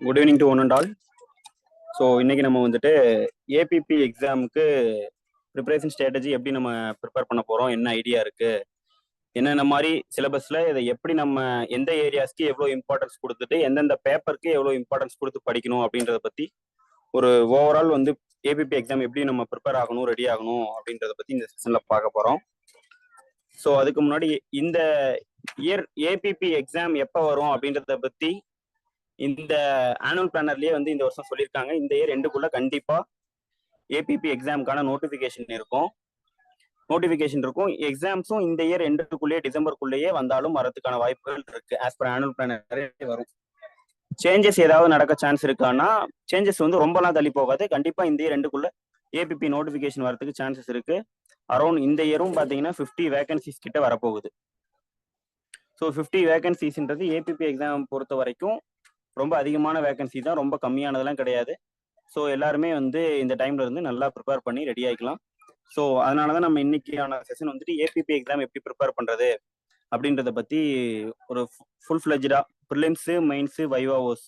Good evening to one and all. So இன்னைக்கு நம்ம வந்துட்டு ஏபிபி எக்ஸாமுக்கு ப்ரிப்பரேஷன் ஸ்ட்ராட்டஜி எப்படி நம்ம ப்ரிப்பேர் பண்ண போகிறோம், என்ன ஐடியா இருக்கு, என்னென்ன மாதிரி சிலபஸில் இதை எப்படி நம்ம எந்த ஏரியாஸ்க்கு எவ்வளோ இம்பார்ட்டன்ஸ் கொடுத்துட்டு எந்தெந்த பேப்பருக்கு எவ்வளோ இம்பார்ட்டன்ஸ் கொடுத்து படிக்கணும் அப்படின்றத பற்றி ஒரு ஓவரால் வந்து ஏபிபி எக்ஸாம் எப்படி நம்ம ப்ரிப்பேர் ஆகணும், ரெடி ஆகணும் அப்படின்றத பற்றி இந்த செஷனில் பார்க்க போகிறோம். ஸோ அதுக்கு முன்னாடி இந்த இயர் ஏபிபி எக்ஸாம் எப்போ வரும் அப்படின்றத பற்றி இந்த ஆனுவல் பிளானர்லயே வந்து இந்த வருஷம் சொல்லியிருக்காங்க. இந்த இயர் எண்டுக்குள்ள கண்டிப்பா ஏபிபி எக்ஸாமுக்கான நோட்டிபிகேஷன் இருக்கும். எக்ஸாம்ஸும் இந்த இயர் எண்டுக்குள்ளேயே டிசம்பருக்குள்ளேயே வந்தாலும் வரதுக்கான வாய்ப்புகள் இருக்கு. ஆஸ் பர் ஆனுவல் பிளானரே வரும். சேஞ்சஸ் ஏதாவது நடக்க சான்ஸ் இருக்கான்னா சேஞ்சஸ் வந்து ரொம்பலாம் தள்ளி போகாது. கண்டிப்பா இந்த இயர் எண்டுக்குள்ள ஏபிபி நோட்டிபிகேஷன் வரதுக்கு சான்சஸ் இருக்கு. அரௌண்ட் இந்த இயரும் பாத்தீங்கன்னா 50 வேகன்சிஸ் கிட்ட வரப்போகுது. ஸோ 50 வேகன்சிஸ்ன்றது ஏபிபி எக்ஸாம் பொறுத்த வரைக்கும் ரொம்ப அதிகமான வேகன்சி தான், ரொம்ப கம்மியானதெல்லாம் கிடையாது. ஸோ எல்லாருமே வந்து இந்த டைம்ல இருந்து நல்லா ப்ரிப்பேர் பண்ணி ரெடி ஆகிக்கலாம். ஸோ அதனால தான் நம்ம இன்னைக்கான செஷன் வந்துட்டு ஏபிபி எக்ஸாம் எப்படி ப்ரிப்பேர் பண்றது அப்படின்றத பத்தி ஒரு ஃபுல் ஃபிளஜ்டா ப்ரிலிம்ஸு, மெயின்ஸு, வைவாவோஸ்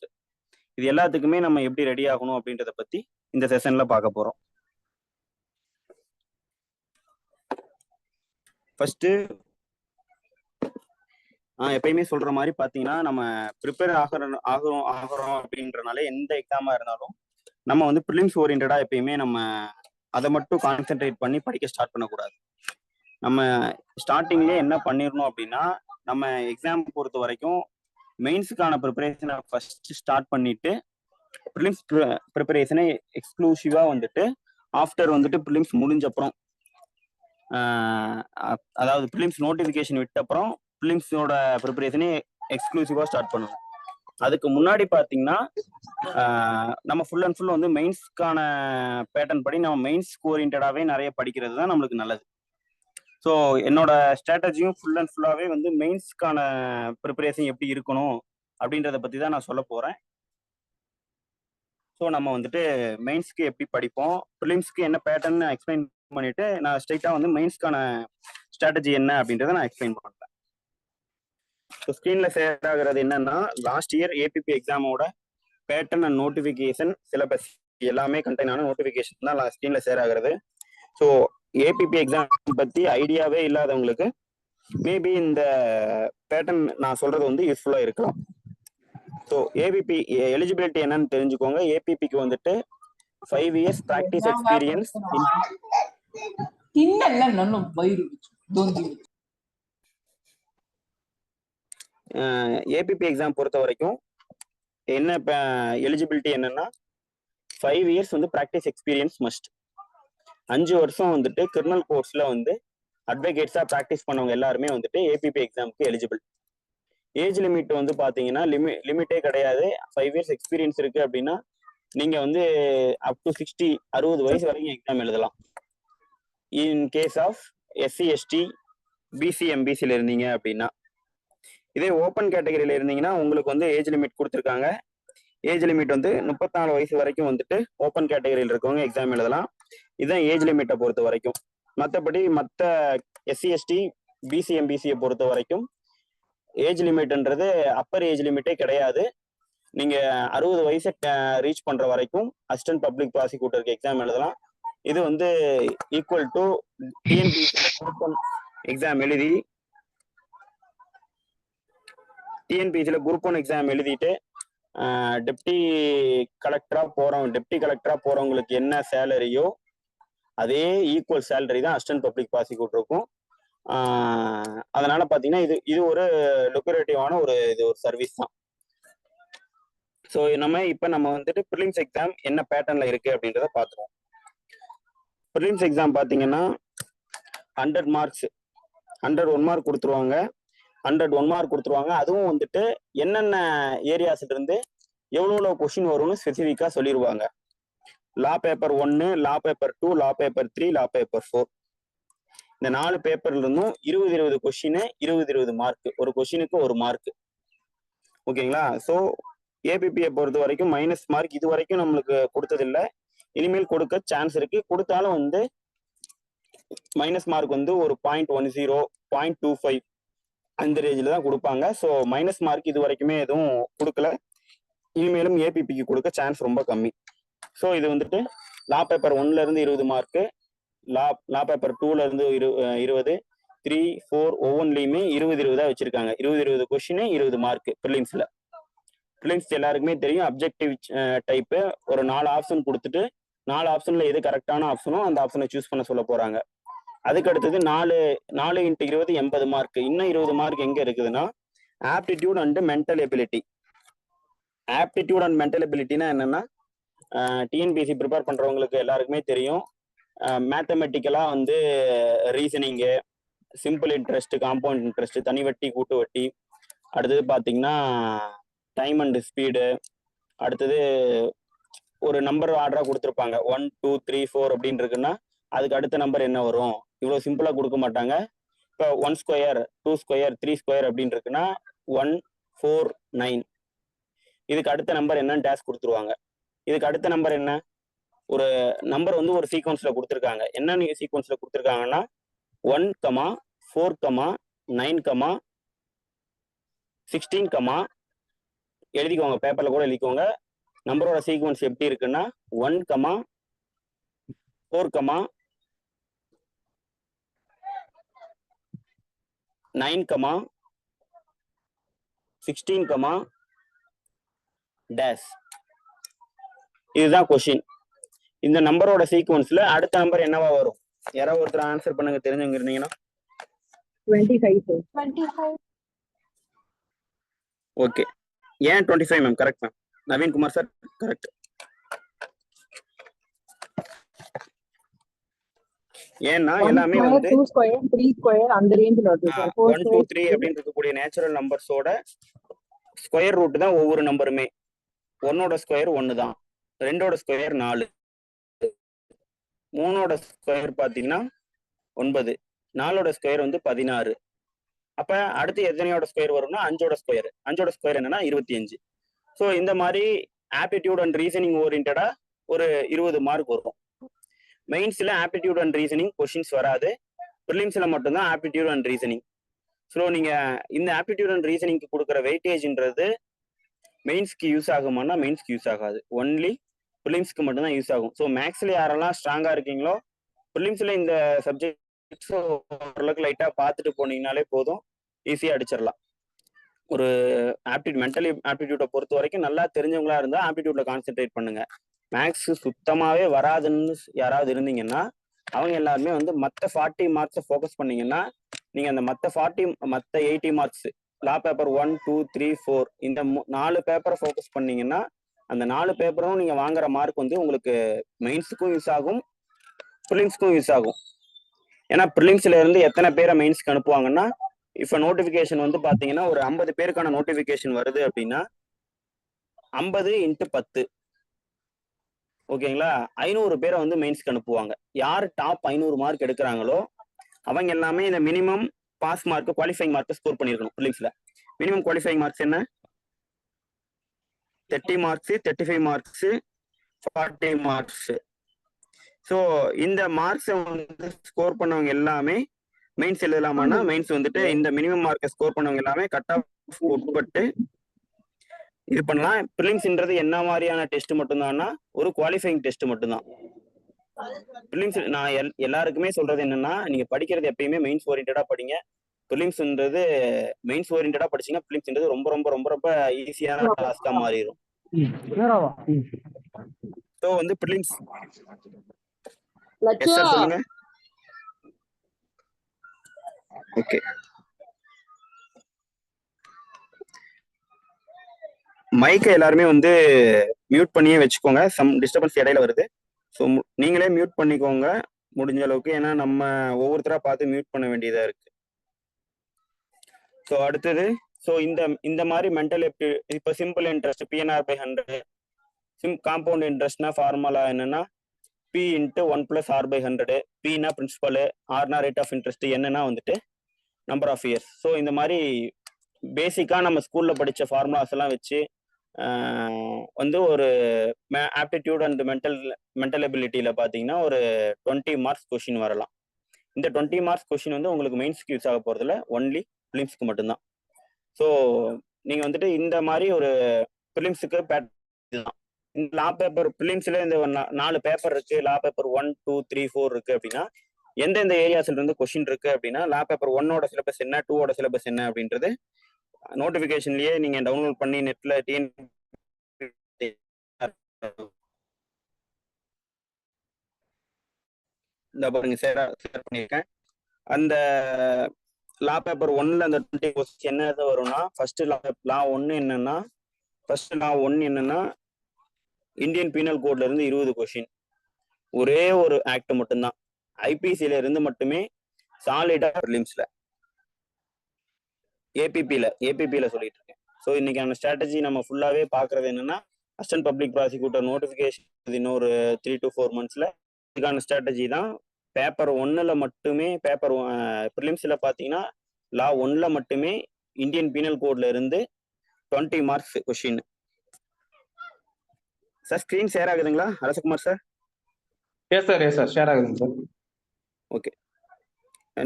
இது எல்லாத்துக்குமே நம்ம எப்படி ரெடி ஆகணும் அப்படின்றத பத்தி இந்த செஷன்ல பார்க்க போறோம். ஃபர்ஸ்ட் எப்பயுமே சொல்ற மாதிரி பாத்தீங்கன்னா நம்ம ப்ரிப்பேர் ஆகிறோம் அப்படின்றனால எந்த எக்ஸாமா இருந்தாலும் நம்ம வந்து ப்ரிலிம்ஸ் ஓரியன்டா எப்பயுமே நம்ம அதை மட்டும் கான்சென்ட்ரேட் பண்ணி படிக்க ஸ்டார்ட் பண்ணக்கூடாது. நம்ம ஸ்டார்டிங்லேயே என்ன பண்ணிடணும் அப்படின்னா, நம்ம எக்ஸாம் பொறுத்த வரைக்கும் மெயின்ஸுக்கான ப்ரிப்பரேஷனை ஃபர்ஸ்ட் ஸ்டார்ட் பண்ணிட்டு ப்ரிலிம்ஸ் ப்ரிப்பரேஷனை எக்ஸ்க்ளூசிவா வந்துட்டு ஆஃப்டர் வந்துட்டு ப்ரிலிம்ஸ் முடிஞ்ச அப்புறம், அதாவது ப்ரிலிம்ஸ் நோட்டிஃபிகேஷன் விட்ட அப்புறம் ப்ரிலிம்ஸோட ப்ரிப்பரேஷனே எக்ஸ்க்ளூசிவா ஸ்டார்ட் பண்ணணும். அதுக்கு முன்னாடி பாத்தீங்கன்னா நம்ம ஃபுல் அண்ட் ஃபுல் வந்து மெயின்ஸ்க்கான பேட்டர்ன் படி நம்ம மெயின்ஸ் ஓரியன்டாவே நிறைய படிக்கிறது தான் நம்மளுக்கு நல்லது. ஸோ என்னோட ஸ்ட்ராட்டஜியும் ஃபுல் அண்ட் ஃபுல்லாவே வந்து மெயின்ஸ்க்கான ப்ரிப்பரேஷன் எப்படி இருக்கணும் அப்படின்றத பத்தி தான் நான் சொல்ல போறேன். ஸோ நம்ம வந்துட்டு மெயின்ஸ்க்கு எப்படி படிப்போம், ப்ரிலிம்ஸ்க்கு என்ன பேட்டர்ன் எக்ஸ்பிளைன் பண்ணிட்டு நான் ஸ்ட்ரைட்டா வந்து மெயின்ஸ்க்கான ஸ்ட்ராட்டஜி என்ன அப்படின்றத நான் எக்ஸ்பிளைன் பண்றேன். ஸோ ஸ்க்ரீன்ல ஷேர் ஆகுறது என்னன்னா, லாஸ்ட் இயர் ஏபிபி எக்ஸாமோட பேட்டர்ன் அண்ட் நோட்டிஃபிகேஷன் சிலபஸ் எல்லாமே கண்டெய்ன் ஆன நோட்டிஃபிகேஷன் தான் ஸ்க்ரீன்ல ஷேர் ஆகுறது. ஸோ ஏபிபி எக்ஸாம் பத்தி ஐடியாவே இல்லாதவங்களுக்கு மேபி இந்த பேட்டர்ன் நான் சொல்றது வந்து யூஸ்ஃபுல்லா இருக்கலாம். ஸோ ஏபிபி எலிஜிபிலிட்டி என்னன்னு தெரிஞ்சுக்கோங்க. ஏபிபிக்கு வந்துட்டு 5 years practice experience. ABP exam பொறுத்த வரைக்கும் என்ன எலிஜிபிலிட்டி என்னன்னா 5 years வந்து ப்ராக்டிஸ் எக்ஸ்பீரியன்ஸ் மஸ்ட். 5 வருஷம் வந்துட்டு கிரிமினல் கோர்ஸ்ல வந்து அட்வொகேட்ஸா ப்ராக்டிஸ் பண்ணவங்க எல்லாருமே வந்துட்டு ஏபிபி எக்ஸாமுக்கு எலிஜிபிள். ஏஜ் லிமிட் வந்து பாத்தீங்கன்னா லிமிட்டே கிடையாது. 5 years எக்ஸ்பீரியன்ஸ் இருக்கு அப்படின்னா நீங்க வந்து அப் டு 60 வயசு வரைக்கும் எக்ஸாம் எழுதலாம். In case of SC, ST, BC, எம்பிசில இருந்தீங்க அப்படின்னா. இதே ஓப்பன் கேட்டகரியில இருந்தீங்கன்னா உங்களுக்கு வந்து ஏஜ் லிமிட் கொடுத்துருக்காங்க. ஏஜ் லிமிட் வந்து 34 வயசு வரைக்கும் வந்துட்டு ஓப்பன் கேட்டகரியில் இருக்கவங்க எக்ஸாம் எழுதலாம். இதுதான் ஏஜ் லிமிட்டை பொறுத்த வரைக்கும். மற்றபடி மற்ற எஸ்சி, எஸ்டி, பிசி, எம்பிசியை பொறுத்த வரைக்கும் ஏஜ் லிமிட்ன்றது அப்பர் ஏஜ் லிமிட்டே கிடையாது. நீங்க 60 வயசை ரீச் பண்ற வரைக்கும் அசிஸ்டன்ட் பப்ளிக் ப்ராசிக்யூட்டருக்கு எக்ஸாம் எழுதலாம். இது வந்து ஈக்குவல் டு எக்ஸாம் எழுதி டிஎன்பிசியில குரூப் 1 எக்ஸாம் எழுதிட்டு டெப்டி கலெக்டரா போறவங்களுக்கு என்ன சேலரியோ அதே ஈக்குவல் சேலரி தான் அசிஸ்டன்ட் பப்ளிக் ப்ராசிக்யூட்டருக்கும். அதனால பாத்தீங்கன்னா இது ஒரு லுக்ரேட்டிவான ஒரு சர்வீஸ் தான். ஸோ நம்ம வந்துட்டு ப்ரிலிம்ஸ் எக்ஸாம் என்ன பேட்டர்ன்ல இருக்கு அப்படின்றத பார்த்துருவோம். ப்ரிலிம்ஸ் எக்ஸாம் பாத்தீங்கன்னா 100 marks 101 மார்க் கொடுத்துருவாங்க. 101 மார்க் கொடுத்துருவாங்க. அதுவும் வந்துட்டு என்னென்ன ஏரியாஸ்ல இருந்து எவ்வளோ கொஸ்டின் வரும்னு ஸ்பெசிஃபிக்கா சொல்லிடுவாங்க. லா பேப்பர் 1, லா பேப்பர் 2, லா பேப்பர் 3, லா பேப்பர் 4 இந்த 4 பேப்பர்ல இருந்தும் 20 கொஸ்டின், 20 மார்க். ஒரு கொஸ்டினுக்கு 1 மார்க். ஓகேங்களா? ஸோ ஏபிபியை பொறுத்த வரைக்கும் மைனஸ் மார்க் இது வரைக்கும் நம்மளுக்கு கொடுத்ததில்லை. இனிமேல் கொடுக்க சான்ஸ் இருக்கு. கொடுத்தாலும் வந்து மைனஸ் மார்க் வந்து ஒரு 0.10, 0.25 அந்த ரேஞ்சில் தான் கொடுப்பாங்க. ஸோ மைனஸ் மார்க் இது வரைக்குமே எதுவும் கொடுக்கல. இனிமேலும் ஏபிபிக்கு கொடுக்க சான்ஸ் ரொம்ப கம்மி. ஸோ இது வந்துட்டு லா பேப்பர் 1ல இருந்து 20 மார்க்கு, லா பேப்பர் 2ல இருந்து 20, 3, 4 ஒவ்வொன்றிலையுமே 20 வச்சிருக்காங்க. 20 கொஸ்டின் 20 மார்க். ப்ரிலிம்ஸ் எல்லாருக்குமே தெரியும். அப்ஜெக்டிவ் டைப்பு ஒரு 4 ஆப்ஷன் கொடுத்துட்டு 4 ஆப்ஷன்ல எது கரெக்டான ஆப்ஷனோ அந்த ஆப்ஷனை சூஸ் பண்ண சொல்ல போறாங்க. அதுக்கு அடுத்தது 4 × 20 80 மார்க். இன்னும் 20 மார்க் எங்க இருக்குதுன்னா aptitude and mental ability. Aptitude and mental எபிலிட்டினா என்னன்னா, டிஎன்பிஎஸ்சி ப்ரிப்பேர் பண்றவங்களுக்கு எல்லாருக்குமே தெரியும். மேத்தமெட்டிக்கலா வந்து reasoning, simple interest, compound interest, தனி வட்டி, கூட்டு வட்டி, அடுத்தது பார்த்தீங்கன்னா டைம் அண்ட் ஸ்பீடு, அடுத்தது ஒரு நம்பர் ஆர்டரா கொடுத்துருப்பாங்க 1, 2, 3, 4 அப்படின்னு இருக்குன்னா அதுக்கு அடுத்த நம்பர் என்ன வரும், இவ்வளோ சிம்பிளா கொடுக்க மாட்டாங்க. இப்போ 1 ஸ்கொயர், 2 ஸ்கொயர், 3 ஸ்கொயர் அப்படின்னு இருக்குன்னா 1, 4, 9. இதுக்கு அடுத்த நம்பர் என்னன்னு டேஷ் கொடுத்துருவாங்க. இதுக்கு அடுத்த நம்பர் என்ன, ஒரு நம்பர் வந்து ஒரு சீக்வன்ஸ்ல கொடுத்துருக்காங்க. என்ன சீக்வன்ஸ்ல கொடுத்துருக்காங்கன்னா 1, 4, 9, 16, எழுதிக்கோங்க, பேப்பர்ல கூட எழுதிக்கோங்க. நம்பரோட சீக்வன்ஸ் எப்படி இருக்குன்னா 1, 4, 9, 16, டேஷ். இதுதான் கொஸ்டின். இந்த நம்பரோட சீக்வன்ஸ்ல அடுத்த நம்பர் என்னவா வரும்? யாராவது ஒருத்தர் ஆன்சர் பண்ணுங்க, தெரிஞ்சவங்க இருந்தீங்கன்னா. 25. ஓகே, ஏன் 25 ma'am? Correct ma'am. Naveenkumar sir correct. ஏன்னா எல்லாமே வந்து 2 ஸ்கொயர், 3 ஸ்கொயர் அந்த ரேஞ்சில வருது சார். 1, 2, 3 அப்படின்னு இருக்கக்கூடிய நேச்சுரல் நம்பர்ஸோட ஸ்கொயர் ரூட் தான் ஒவ்வொரு நம்பருமே. 1ஓட ஸ்கொயர் 1 தான், 2ஓட ஸ்கொயர் 4, 3ஓட ஸ்கொயர் பார்த்தீங்கன்னா 9, 4ஓட ஸ்கொயர் வந்து 16. அப்ப அடுத்து எத்தனையோட ஸ்கொயர் வரும்னா 5ஓட ஸ்கொயர். 5ஓட ஸ்கொயர் என்னன்னா 25. ஸோ இந்த மாதிரி ஆப்டிடியூட் அண்ட் ரீசனிங் ஓரியன்டா ஒரு 20 மார்க் வரும். மெயின்ஸ்ல ஆப்டிடியூட் அண்ட் ரீசனிங் கொஸ்டின்ஸ் வராது, ப்ரிலிம்ஸ்ல மட்டும்தான் ஆப்டிடியூட் அண்ட் ரீசனிங். ஸோ நீங்க இந்த ஆப்டிடியூட் அண்ட் ரீசனிங்க்கு கொடுக்குற வெயிட்டேஜ்ன்றது மெயின்ஸ்க்கு யூஸ் ஆகுமானா மெயின்ஸ்க்கு யூஸ் ஆகாது, ஒன்லி ப்ரிலிம்ஸ்க்கு மட்டும்தான் யூஸ் ஆகும். ஸோ மேக்ஸ்ல யாரெல்லாம் ஸ்ட்ராங்கா இருக்கீங்களோ ப்ரிலிம்ஸ்ல இந்த சப்ஜெக்ட்ஸ் ஓரளவுக்கு லைட்டா பார்த்துட்டு போனீங்கனாலே போதும், ஈஸியா அடிச்சிடலாம். ஒரு மென்டலி ஆப்டிடியூட்டை பொறுத்த வரைக்கும் நல்லா தெரிஞ்சவங்களா இருந்தா ஆப்டிடியூட்ல கான்சென்ட்ரேட் பண்ணுங்க. மேக்ஸ் சுத்தமாவே வராதுன்னு யாராவது இருந்தீங்கன்னா அவங்க எல்லாருமே வந்து மற்ற 40 மார்க்ஸை ஃபோக்கஸ் பண்ணீங்கன்னா நீங்க அந்த மற்ற 80 மார்க்ஸ் லா பேப்பர் 1, 2, 3, 4 இந்த 4 பேப்பரை ஃபோக்கஸ் பண்ணீங்கன்னா அந்த 4 பேப்பரும் நீங்க வாங்குற மார்க் வந்து உங்களுக்கு மெயின்ஸுக்கும் யூஸ் ஆகும், ப்ரிலிம்ஸ்க்கும் யூஸ் ஆகும். ஏன்னா ப்ரிலிம்ஸ்ல இருந்து எத்தனை பேரை மெயின்ஸ்க்கு அனுப்புவாங்கன்னா, இப்போ நோட்டிஃபிகேஷன் வந்து பாத்தீங்கன்னா ஒரு 50 பேருக்கான நோட்டிஃபிகேஷன் வருது அப்படின்னா 50 × 10, ஓகேங்களா, 500 பேரை வந்து மெயின்ஸ்க்கு அனுப்புவாங்க. யார் டாப் 500 மார்க் எடுக்கிறாங்களோ அவங்க எல்லாமே இந்த minimum pass mark, qualifying mark score பண்ணியிருக்கணும். ப்ரிலிம்ஸ்ல மினிமம் குவாலிஃபைங் மார்க்ஸ் என்ன, 30 மார்க்ஸ், 35 மார்க்ஸ், 40 மார்க்ஸ். ஸோ இந்த மார்க்ஸை வந்து ஸ்கோர் பண்ணவங்க எல்லாமே மெயின்ஸ் எழுதலாமான்னா மெயின்ஸ் வந்துட்டு இந்த மினிமம் மார்க்கை ஸ்கோர் பண்ணவங்க எல்லாமே கட் ஆஃப் உட்பட்டு இது பண்ணலாம். ப்ரிலிம்ஸ்ன்றது என்ன மாதிரியான டெஸ்ட் மட்டும்தான்னா ஒரு குவாலிஃபைங் டெஸ்ட் மட்டும்தான். ப்ரிலிம்ஸ் நான் எல்லாருக்குமே சொல்றது என்னன்னா, நீங்க படிக்கிறது எப்பயுமே மெயின்ஸ் ஓரியன்டா படிங்க. ப்ரிலிம்ஸ்ன்றது மெயின்ஸ் ஓரியன்டா படிச்சீங்கன்னா ப்ரிலிம்ஸ்ன்றது ரொம்ப ரொம்ப ரொம்ப ரொம்ப ஈஸியான டாஸ்கா மாறிடும். ஸோ வந்து ப்ரிலிம்ஸ் சொல்லுங்க. ஓகே, மைக்கை எல்லாருமே வந்து மியூட் பண்ணியே வச்சுக்கோங்க, சம் டிஸ்டர்பன்ஸ் இடையில வருது. ஸோ நீங்களே மியூட் பண்ணிக்கோங்க முடிஞ்ச அளவுக்கு, ஏன்னா நம்ம ஒவ்வொருத்தரா பார்த்து மியூட் பண்ண வேண்டியதா இருக்கு. ஸோ அடுத்தது, ஸோ இந்த மாதிரி மென்டல் இப்போ சிம்பிள் இன்ட்ரெஸ்ட் PNR/100, காம்பவுண்ட் இன்ட்ரெஸ்ட்னா ஃபார்முலா என்னன்னா P × 1 + R/100, Pனா பிரின்சிபல், Rனா ரேட் ஆஃப் இன்ட்ரெஸ்ட், என்னன்னா வந்துட்டு நம்பர் ஆஃப் இயர்ஸ். ஸோ இந்த மாதிரி பேசிக்கா நம்ம ஸ்கூல்ல படிச்ச ஃபார்முலாஸ் எல்லாம் வச்சு வந்து ஒரு ஆப்டிடியூட் அண்ட் மென்டல் எபிலிட்டியில பார்த்தீங்கன்னா ஒரு 20 மார்க்ஸ் கொஸ்டின் வரலாம். இந்த 20 மார்க்ஸ் கொஸ்டின் வந்து உங்களுக்கு மெயின்ஸ்க்கு யூஸ் ஆக போறதுல ஒன்லி ப்ரிலிம்ஸ்க்கு மட்டும்தான். ஸோ நீங்க வந்துட்டு இந்த மாதிரி ஒரு பிலிம்ஸுக்கு இதுதான். இந்த லா பேப்பர் பிலிம்ஸ்ல இந்த 4 பேப்பர் இருக்கு. லா பேப்பர் 1, 2, 3, 4 இருக்கு அப்படின்னா எந்தெந்த ஏரியாஸ்ல இருந்து கொஸ்டின் இருக்கு அப்படின்னா லா பேப்பர் 1ஓட சிலபஸ் என்ன, 2ஓட சிலபஸ் என்ன அப்படின்றது நோட்டிபிகேஷன்லயே நீங்க டவுன்லோட் பண்ணி நெட்ல டிஎன் இந்த பாருங்க ஷேர் பண்ணியிருக்கேன். அந்த லா பேப்பர் 1ல அந்த 20 கொஸ்டின் என்ன வரும்னா ஃபர்ஸ்ட் லா 1 என்னன்னா இந்தியன் பீனல் கோட்ல இருந்து 20 கொஸ்டின். ஒரே ஒரு ஆக்ட் மட்டும்தான் ஐபிசில இருந்து மட்டுமே சாலிடா பிலிம்ஸ்ல ஏபிபில சொல்லிட்டு இருக்கேன். ஸோ இன்னைக்கான ஸ்ட்ராட்டஜி நம்ம ஃபுல்லாவே பாக்குறது என்னன்னா அசிஸ்டன்ட் பப்ளிக் ப்ராசிக்யூட்டர் நோட்டிபிகேஷன் இன்னொரு 3 to 4 monthsல இதுக்கான ஸ்ட்ராட்டஜி தான். பேப்பர் 1ல மட்டுமே பேப்பர் பிலிம்ஸ்ல பாத்தீங்கன்னா லா 1ல மட்டுமே இந்தியன் பீனல் கோட்ல இருந்து 20 marks question. Sir screen share ஆகுதுங்களா Arasakumar sir? Yes sir share ஆகுதுங்க சார். ஓகே,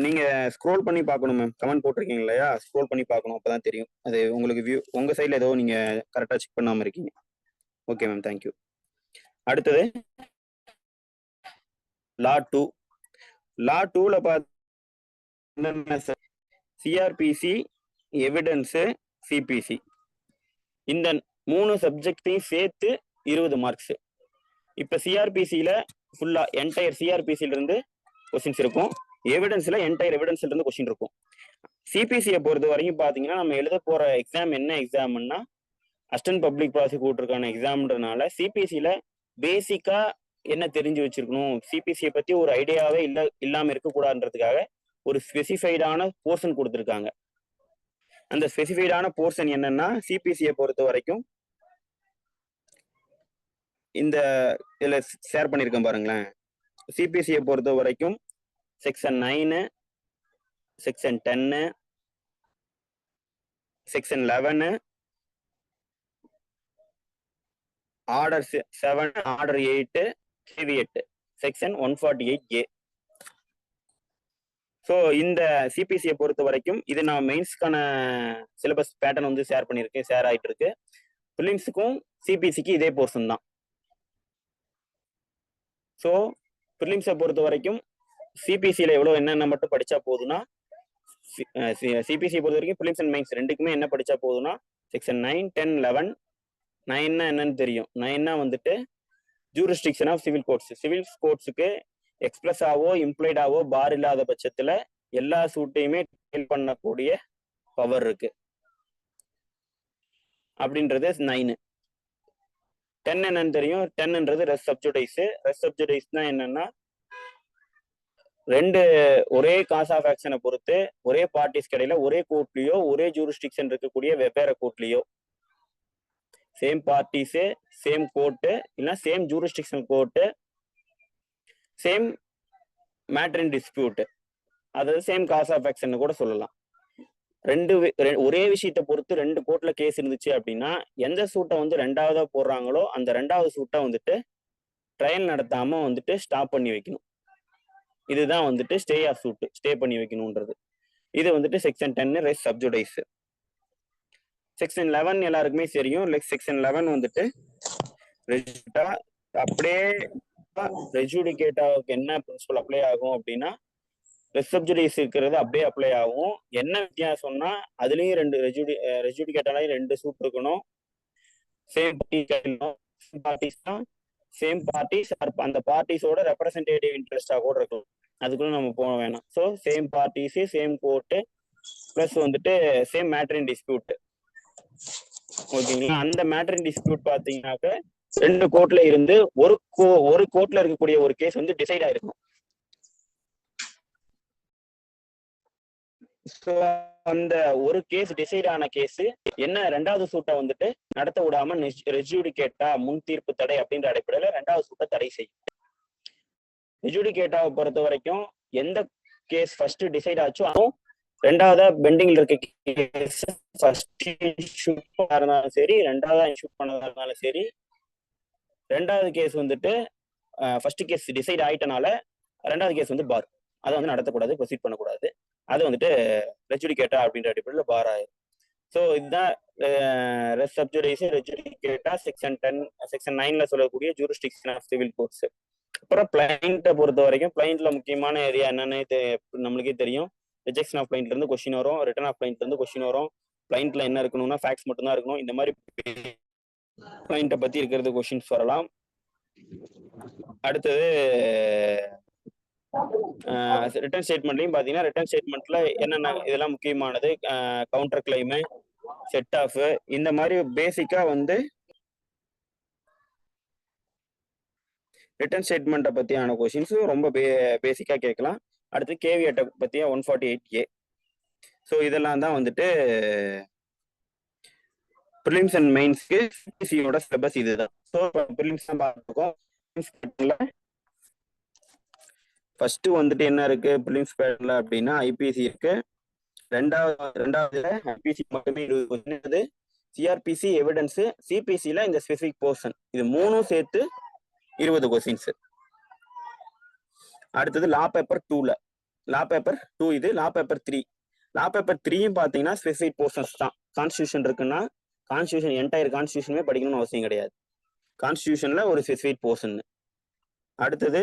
நீங்க ஸ்க்ரோல் பண்ணி பார்க்கணும் மேம். கமெண்ட் போட்டிருக்கீங்க இல்லையா, ஸ்க்ரோல் பண்ணி பார்க்கணும், அப்பதான் தெரியும். அது உங்களுக்கு வியூ உங்க சைட்ல ஏதோ நீங்க கரெக்டா செக் பண்ணாம இருக்கீங்க. Okay ma'am, thank you. அடுத்தது லா 2. லா 2ல பார்த்து சிஆர்பிசி, எவிடன்ஸ், சிபிசி இந்த 3 சப்ஜெக்டையும் சேர்த்து 20 மார்க்ஸ். இப்ப சிஆர்பிசியில ஃபுல்லா என்டையர் சிஆர்பிசில இருந்து கொஸ்டின்ஸ் இருக்கும். எவிடன்ஸ்ல என்டையர் எவிடன்ஸ்ல இருந்து கொஸ்டின் இருக்கும். சிபிசியை பொறுத்த வரைக்கும் பாத்தீங்கன்னா நம்ம எழுத போற எக்ஸாம் என்ன எக்ஸாம்னா அசிஸ்டன்ட் பப்ளிக் ப்ராசிக்யூட்டருக்கான எக்ஸாம்ன்றனால சிபிசியில பேசிக்கா என்ன தெரிஞ்சு வச்சிருக்கணும், சிபிசியை பத்தி ஒரு ஐடியாவே இல்லாம இருக்கக்கூடாதுன்றதுக்காக ஒரு ஸ்பெசிஃபைடான போர்ஷன் கொடுத்துருக்காங்க. அந்த ஸ்பெசிஃபைடான போர்ஷன் என்னன்னா சிபிசியை பொறுத்த வரைக்கும் இந்த இதுல ஷேர் பண்ணிருக்கேன் பாருங்களேன். சிபிசியை பொறுத்த வரைக்கும் section 9, section 10, section 11, order 7, order 8, caveat section 148A. So இந்த சிபிசியை பொறுத்த வரைக்கும் இது நான் மெயின்ஸ்க்கான சிலபஸ் பேட்டர்ன் வந்து ஷேர் பண்ணியிருக்கேன், ஷேர் ஆயிட்டு இருக்கு. பிலிம்ஸுக்கும் சிபிசிக்கு இதே போர்ஷன் தான். ஸோ பிலிம்ஸை பொறுத்த வரைக்கும் சிபிசியில எவ்வளோ என்னென்ன மட்டும் படிச்சா போதுன்னா சிபிசியை பொறுத்த வரைக்கும் பிலிம்ஸ் அண்ட் மெயின்ஸ் ரெண்டுக்குமே என்ன படிச்சா போதுன்னா செக்ஷன் 9, 10, 11. 9னா என்னன்னு தெரியும். 9னா வந்துட்டு jurisdiction of civil courts. Civil கோர்ட்ஸுக்கு எக்ஸ்பிரஸாவோ இம்ப்ளைடாவோ பார் இல்லாத பட்சத்துல எல்லா சூட்டையுமே டேல் பண்ணக்கூடிய பவர் இருக்கு அப்படின்றது 9. 10 என்னன்னு தெரியும். 10ன்றது ரெஸ் சப்ஜுடைஸ். ரெஸ் சப்ஜுடைஸ்னா என்னன்னா ரெண்டு ஒரே காஸ் ஆஃப் ஆக்ஷனை பொறுத்து ஒரே பார்ட்டிஸ் கிடையில ஒரே கோர்ட்லயோ ஒரே ஜூரிஸ்டிக்ஷன் இருக்கக்கூடிய வெவ்வேறு கோர்ட்லயோ சேம் பார்ட்டிஸு சேம் கோர்ட்டு இல்லைன்னா same jurisdiction court same matter in dispute, அதாவது சேம் காஸ் ஆஃப் ஆக்ஷன் கூட சொல்லலாம். ஒரே விஷயத்தை பொறுத்து 2 கோர்ட்ல கேஸ் இருந்துச்சு அப்படின்னா எந்த சூட்டை வந்து 2ஆவதா போடுறாங்களோ அந்த 2ஆவது சூட்டை வந்துட்டு ட்ரையல் நடத்தாம வந்துட்டு ஸ்டாப் பண்ணி வைக்கணும். இதுதான் வந்துட்டு ஸ்டே ஆஃப் சூட், ஸ்டே பண்ணி வைக்கணும்ன்றது. இது வந்துட்டு செக்ஷன் 10 ரெஸ் சப்ஜுடைஸ். செக்ஷன் 11 எல்லாருக்குமே தெரியும். செக்ஷன் 11 வந்துட்டு அப்படியே ரெஜுடிகேட்டாவுக்கு என்ன பிரின்சிபல் அப்ளை ஆகும் அப்படின்னா ரெஸ் சப்ஜுடைஸ் இருக்கிறது அப்படியே அப்ளை ஆகும். என்ன வித்தியாசம்னா அதுலயும் 2 ரெஜுடிகேட்டாலையும் 2 சூட் இருக்கணும். சேம் பார்ட்டிஸ் தான், சேம் பார்ட்டிஸ் அந்த பார்ட்டிஸோட ரெப்ரசன்டேட்டிவ் இன்ட்ரெஸ்டா கூட இருக்கும். அதுக்குள்ள நம்ம போக வேணாம். So same parties, same court, plus வந்துட்டு சேம் மேட்டர் இன் டிஸ்பியூட். ஓகேங்களா? அந்த மேட்டர் இன் டிஸ்பியூட் பாத்தீங்கன்னாக்க 2 கோர்ட்ல இருந்து ஒரு கோர்ட்ல இருக்கக்கூடிய ஒரு கேஸ் வந்து டிசைட் ஆயிருக்கும். ஸோ அந்த ஒரு கேஸ் டிசைட் ஆன கேஸ் என்ன 2வது சூட்டை வந்துட்டு நடத்த விடாம ரெஜுடிகேட்டா முன் தீர்ப்பு தடை அப்படின்ற அடிப்படையில 2வது சூட்டை தடை செய்யும். ரெஜுடிகேட்டாவை பொறுத்த வரைக்கும் எந்த கேஸ் ஃபர்ஸ்ட் டிசைட் ஆச்சோ அதுவும் 2ஆவதா பெண்டிங்ல இருக்க கேஸ் ஃபர்ஸ்ட் இஷ்யூ பண்ணாலும் சரி 2ஆவதா இஷ்யூ பண்ணதா இருந்தாலும் சரி 2வது கேஸ் வந்துட்டு ஃபர்ஸ்ட் கேஸ் டிசைட் ஆயிட்டனால 2வது கேஸ் வந்து பார், அதை வந்து நடத்தக்கூடாது, ப்ரொசீட் பண்ணக்கூடாது. அது வந்துட்டு ரெஜுடிகேட்டா அப்படின்ற அடிப்படையில் பார் ஆயிரும். ஸோ இதுதான் ரெஸ் சப்ஜுடிஸ் ரெஜுடிகேட்டா செக்ஷன் 9ல சொல்லக்கூடிய ஜூரிஸ்டிக்ஷன் ஆஃப் சிவில் கோர்ட்ஸ். அப்புறம் பிளைண்ட்டை பொறுத்த வரைக்கும் பிளைண்ட்ல முக்கியமான ஏரியா என்னன்னு நம்மளுக்கே தெரியும். ரிஜெக்ஷன் ஆஃப் பிளைண்ட்ல இருந்து கொஸ்டின் வரும், ரிட்டர்ன் ஆஃப் பிளைண்ட்ல இருந்து கொஸ்டின் வரும். பிளைண்ட்ல என்ன இருக்கணும்னா ஃபேக்ட்ஸ் மட்டும் தான் இருக்கணும். இந்த மாதிரி பிளைண்ட்டை பத்தி இருக்கிறது கொஸ்டின்ஸ் வரலாம். அடுத்தது ரிட்டர்ன் ஸ்டேட்மெண்ட்லையும் பார்த்தீங்கன்னா ரிட்டர்ன் ஸ்டேட்மெண்ட்ல என்னென்ன இதெல்லாம் முக்கியமானது, கவுண்டர் கிளைமு, செட் ஆஃப், இந்த மாதிரி பேசிக்கா வந்து ரிட்டர்ன் ஸ்டேட்மெண்ட்டை பற்றியான கொஷின்ஸ் ரொம்ப பேசிக்காக கேட்கலாம். அடுத்து கேவியட்டை பற்றிய 148A. ஸோ இதெல்லாம் தான் வந்துட்டு ப்ரிலிம்ஸ் அண்ட் மெயின்ஸ்க்கு சிபிசியோட சிலபஸ் இதுதான். ஸோ ப்ரிலிம்ஸ் தான் பார்த்துருக்கோம். ஃபர்ஸ்ட் வந்துட்டு என்ன இருக்கு ப்ரிலிம்ஸ் பேட்டர்ல அப்படின்னா ஐபிசி இருக்கு. ரெண்டாவதுல ஐபிசி மட்டுமே 20 கொஸ்டின், சிஆர்பிசி எவிடன்ஸ், சிபிசியில் இந்த ஸ்பெசிஃபிக் போர்ஷன், இது மூணும் சேர்த்து 20 கொஸ்டின்ஸ். அடுத்தது லா பேப்பர் 2ல லா பேப்பர் 2 இது லா பேப்பர் 3. லா பேப்பர் 3யும் பார்த்தீங்கன்னா ஸ்பெசிஃபிக் போர்ஷன்ஸ் தான். கான்ஸ்டியூஷன் இருக்குன்னா கான்ஸ்டியூஷன் என்டையர் கான்ஸ்டியூஷனுமே படிக்கணும்னு அவசியம் கிடையாது. கான்ஸ்டியூஷன்ல ஒரு ஸ்பெசிஃபிக் போர்ஷன். அடுத்தது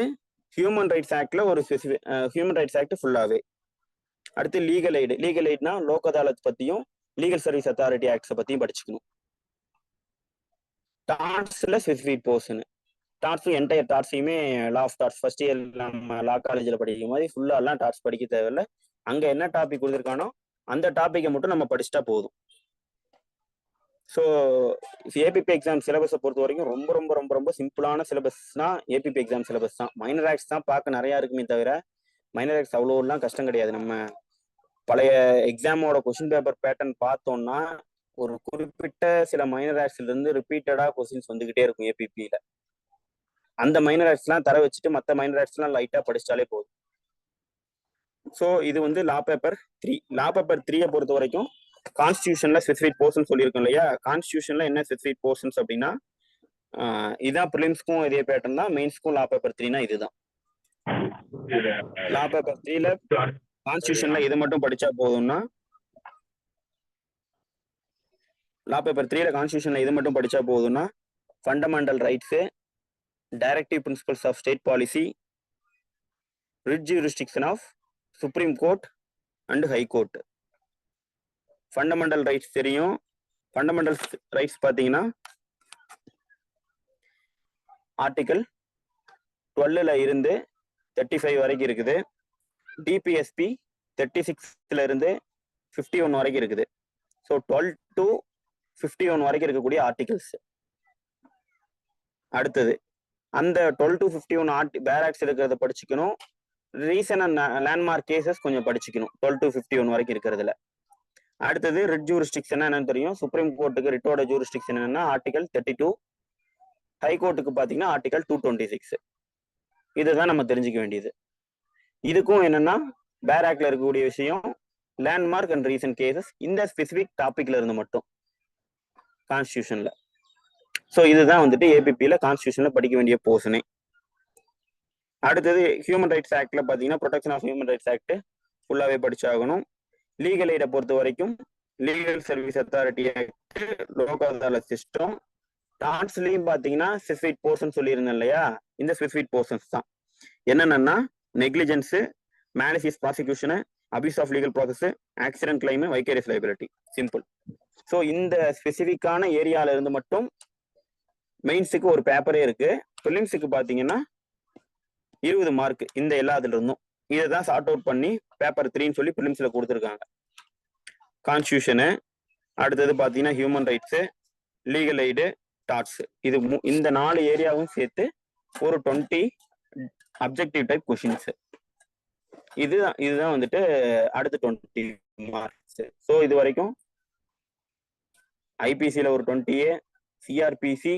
ஹியூமன் ரைட்ஸ் ஆக்ட்ல ஒரு ஸ்பெசிஃபிக் ஹியூமன் ரைட்ஸ் ஆக்ட் ஃபுல்லாவே. அடுத்து லீகல் எய்ட்னா லோக் அதாலத் பத்தியும் லீகல் சர்வீஸ் அத்தாரிட்டி ஆக்ட்ஸை பத்தியும் படிச்சுக்கணும். டாட்ஸ்ல ஸ்பெசிஃபிக் போர்ஷன். டாட்ஸும் என்டையர் டாட்ஸையுமே law of torts first year நம்ம லா காலேஜில் படிக்கும் போது ஃபுல்லாலாம் டாட்ஸ் படிக்க தேவையில்லை. அங்கே என்ன டாபிக் கொடுத்துருக்கானோ அந்த டாப்பிக்கை மட்டும் நம்ம படிச்சுட்டா போதும். ஸோ ஏபிபி எக்ஸாம் சிலபஸை பொறுத்த வரைக்கும் ரொம்ப ரொம்ப ரொம்ப ரொம்ப சிம்பிளான சிலபஸ்னா ஏபிபி எக்ஸாம் சிலபஸ் தான். மைனர் ஆக்ட்ஸ் தான் பார்க்க நிறையா இருக்குமே தவிர மைனர் ஆக்ட்ஸ் அவ்வளோலாம் கஷ்டம் கிடையாது. நம்ம பழைய எக்ஸாமோட கொஸ்டின் பேப்பர் பேட்டர்ன் பார்த்தோம்னா ஒரு குறிப்பிட்ட சில மைனர் ஆக்ட்ஸ்ல இருந்து ரிப்பீட்டடா கொஸ்டின்ஸ் வந்துகிட்டே இருக்கும் ஏபிபியில. அந்த மைனர் ஆக்ட்ஸ்லாம் தர வச்சுட்டு மற்ற மைனர் ஆக்ட்ஸ்லாம் லைட்டா படிச்சிட்டாலே போதும். ஸோ இது வந்து லா பேப்பர் 3. லா பேப்பர் 3யை பொறுத்த வரைக்கும் கான்ஸ்டியூஷன்ல ஸ்பெசிஃபிக் போர்ஷன் சொல்லியிருக்கோம் இல்லையா. கான்ஸ்டியூஷன்ல என்ன ஸ்பெசிஃபிக் போர்ஷன்ஸ் அப்படின்னா இதான் ப்ரிலிம்ஸ்க்கும் இதே பேட்டர்ன் தான், மெயின்ஸ்க்கும் லா பேப்பர் 3னா இதுதான். லா பேப்பர் 3ல கான்ஸ்டியூஷன்ல இது மட்டும் படிச்சா போதும்னா லா பேப்பர் 3ல கான்ஸ்டியூஷன்ல இது மட்டும் படிச்சா போதும்னா fundamental rights, directive principles of state policy, writ jurisdiction of supreme court and high court. Fundamental rights தெரியும். ஃபண்டமெண்டல் ரைட்ஸ் பார்த்தீங்கன்னா ஆர்டிகல் 12ல இருந்து 35 வரைக்கும் இருக்குது. டிபிஎஸ்பி 36ல இருந்து 51 வரைக்கும் இருக்குது. ஸோ 12 to 51 வரைக்கும் இருக்கக்கூடிய ஆர்டிகல்ஸ். அடுத்தது அந்த 12 to 51 பேராக்ஸ் இருக்கிறத படிச்சுக்கணும். ரீசன் அண்ட் லேண்ட்மார்க் கேசஸ் கொஞ்சம் படிச்சுக்கணும் 12 to 51 வரைக்கும் இருக்கிறதுல. அடுத்தது ரிட் ஜூரிஸ்டிக்ஷன் என்னன்னு தெரியும். சுப்ரீம் கோர்ட்டுக்கு ரிட்டோட ஜூரிஸ்டிக்ஷன் என்னன்னா ஆர்டிகல் 32, ஹை கோர்ட்டுக்கு பார்த்தீங்கன்னா ஆர்டிகல் 226. இதுதான் நம்ம தெரிஞ்சுக்க வேண்டியது. இதுக்கும் என்னன்னா பேராக்ல இருக்கக்கூடிய விஷயம் லேண்ட்மார்க் அண்ட் ரீசன் கேசஸ் இந்த ஸ்பெசிபிக் டாபிக்ல இருந்து மட்டும் கான்ஸ்டியூஷன்ல. ஸோ இதுதான் வந்துட்டு ஏபிபியில கான்ஸ்டியூஷன்ல படிக்க வேண்டிய போர்ஷனே. அடுத்தது ஹியூமன் ரைட்ஸ் ஆக்ட்ல பார்த்தீங்கன்னா protection of human rights act ஃபுல்லாவே படிச்சாகணும். லீகல் எய்டை பொறுத்த வரைக்கும் legal service authority act, Lok Adalat system. டாட்ஸ்லயும் பார்த்தீங்கன்னா ஸ்பெசிஃபிக் போர்ஷன் சொல்லியிருந்தேன் இல்லையா, இந்த ஸ்பெசிஃபிக் போர்ஷன்ஸ் தான். என்னென்னா negligence, malicious prosecution, abuse of legal process, accident claim, vicarious liability. Simple. So இந்த ஸ்பெசிஃபிக்கான ஏரியால இருந்து மட்டும் மெயின்ஸுக்கு ஒரு பேப்பரே இருக்கு. ப்ரிலிம்ஸுக்கு பார்த்தீங்கன்னா 20 மார்க் இந்த எல்லாத்துல இருந்தும். இதை தான் சார்ட் அவுட் பண்ணி பேப்பர் 3ன்னு சொல்லி ப்ரிலிம்ஸ்ல கொடுத்துருக்காங்க. கான்ஸ்டியூஷனு, அடுத்தது பார்த்தீங்கன்னா human rights, legal aid, torts. இது இந்த 4 ஏரியாவும் சேர்த்து ஒரு 20 அப்ஜெக்டிவ் டைப் கொஷின்ஸ். இதுதான் வந்துட்டு அடுத்த 20 மார்க்ஸ். ஸோ இது வரைக்கும் ஐபிசியில் ஒரு 20, சிஆர்பிசி,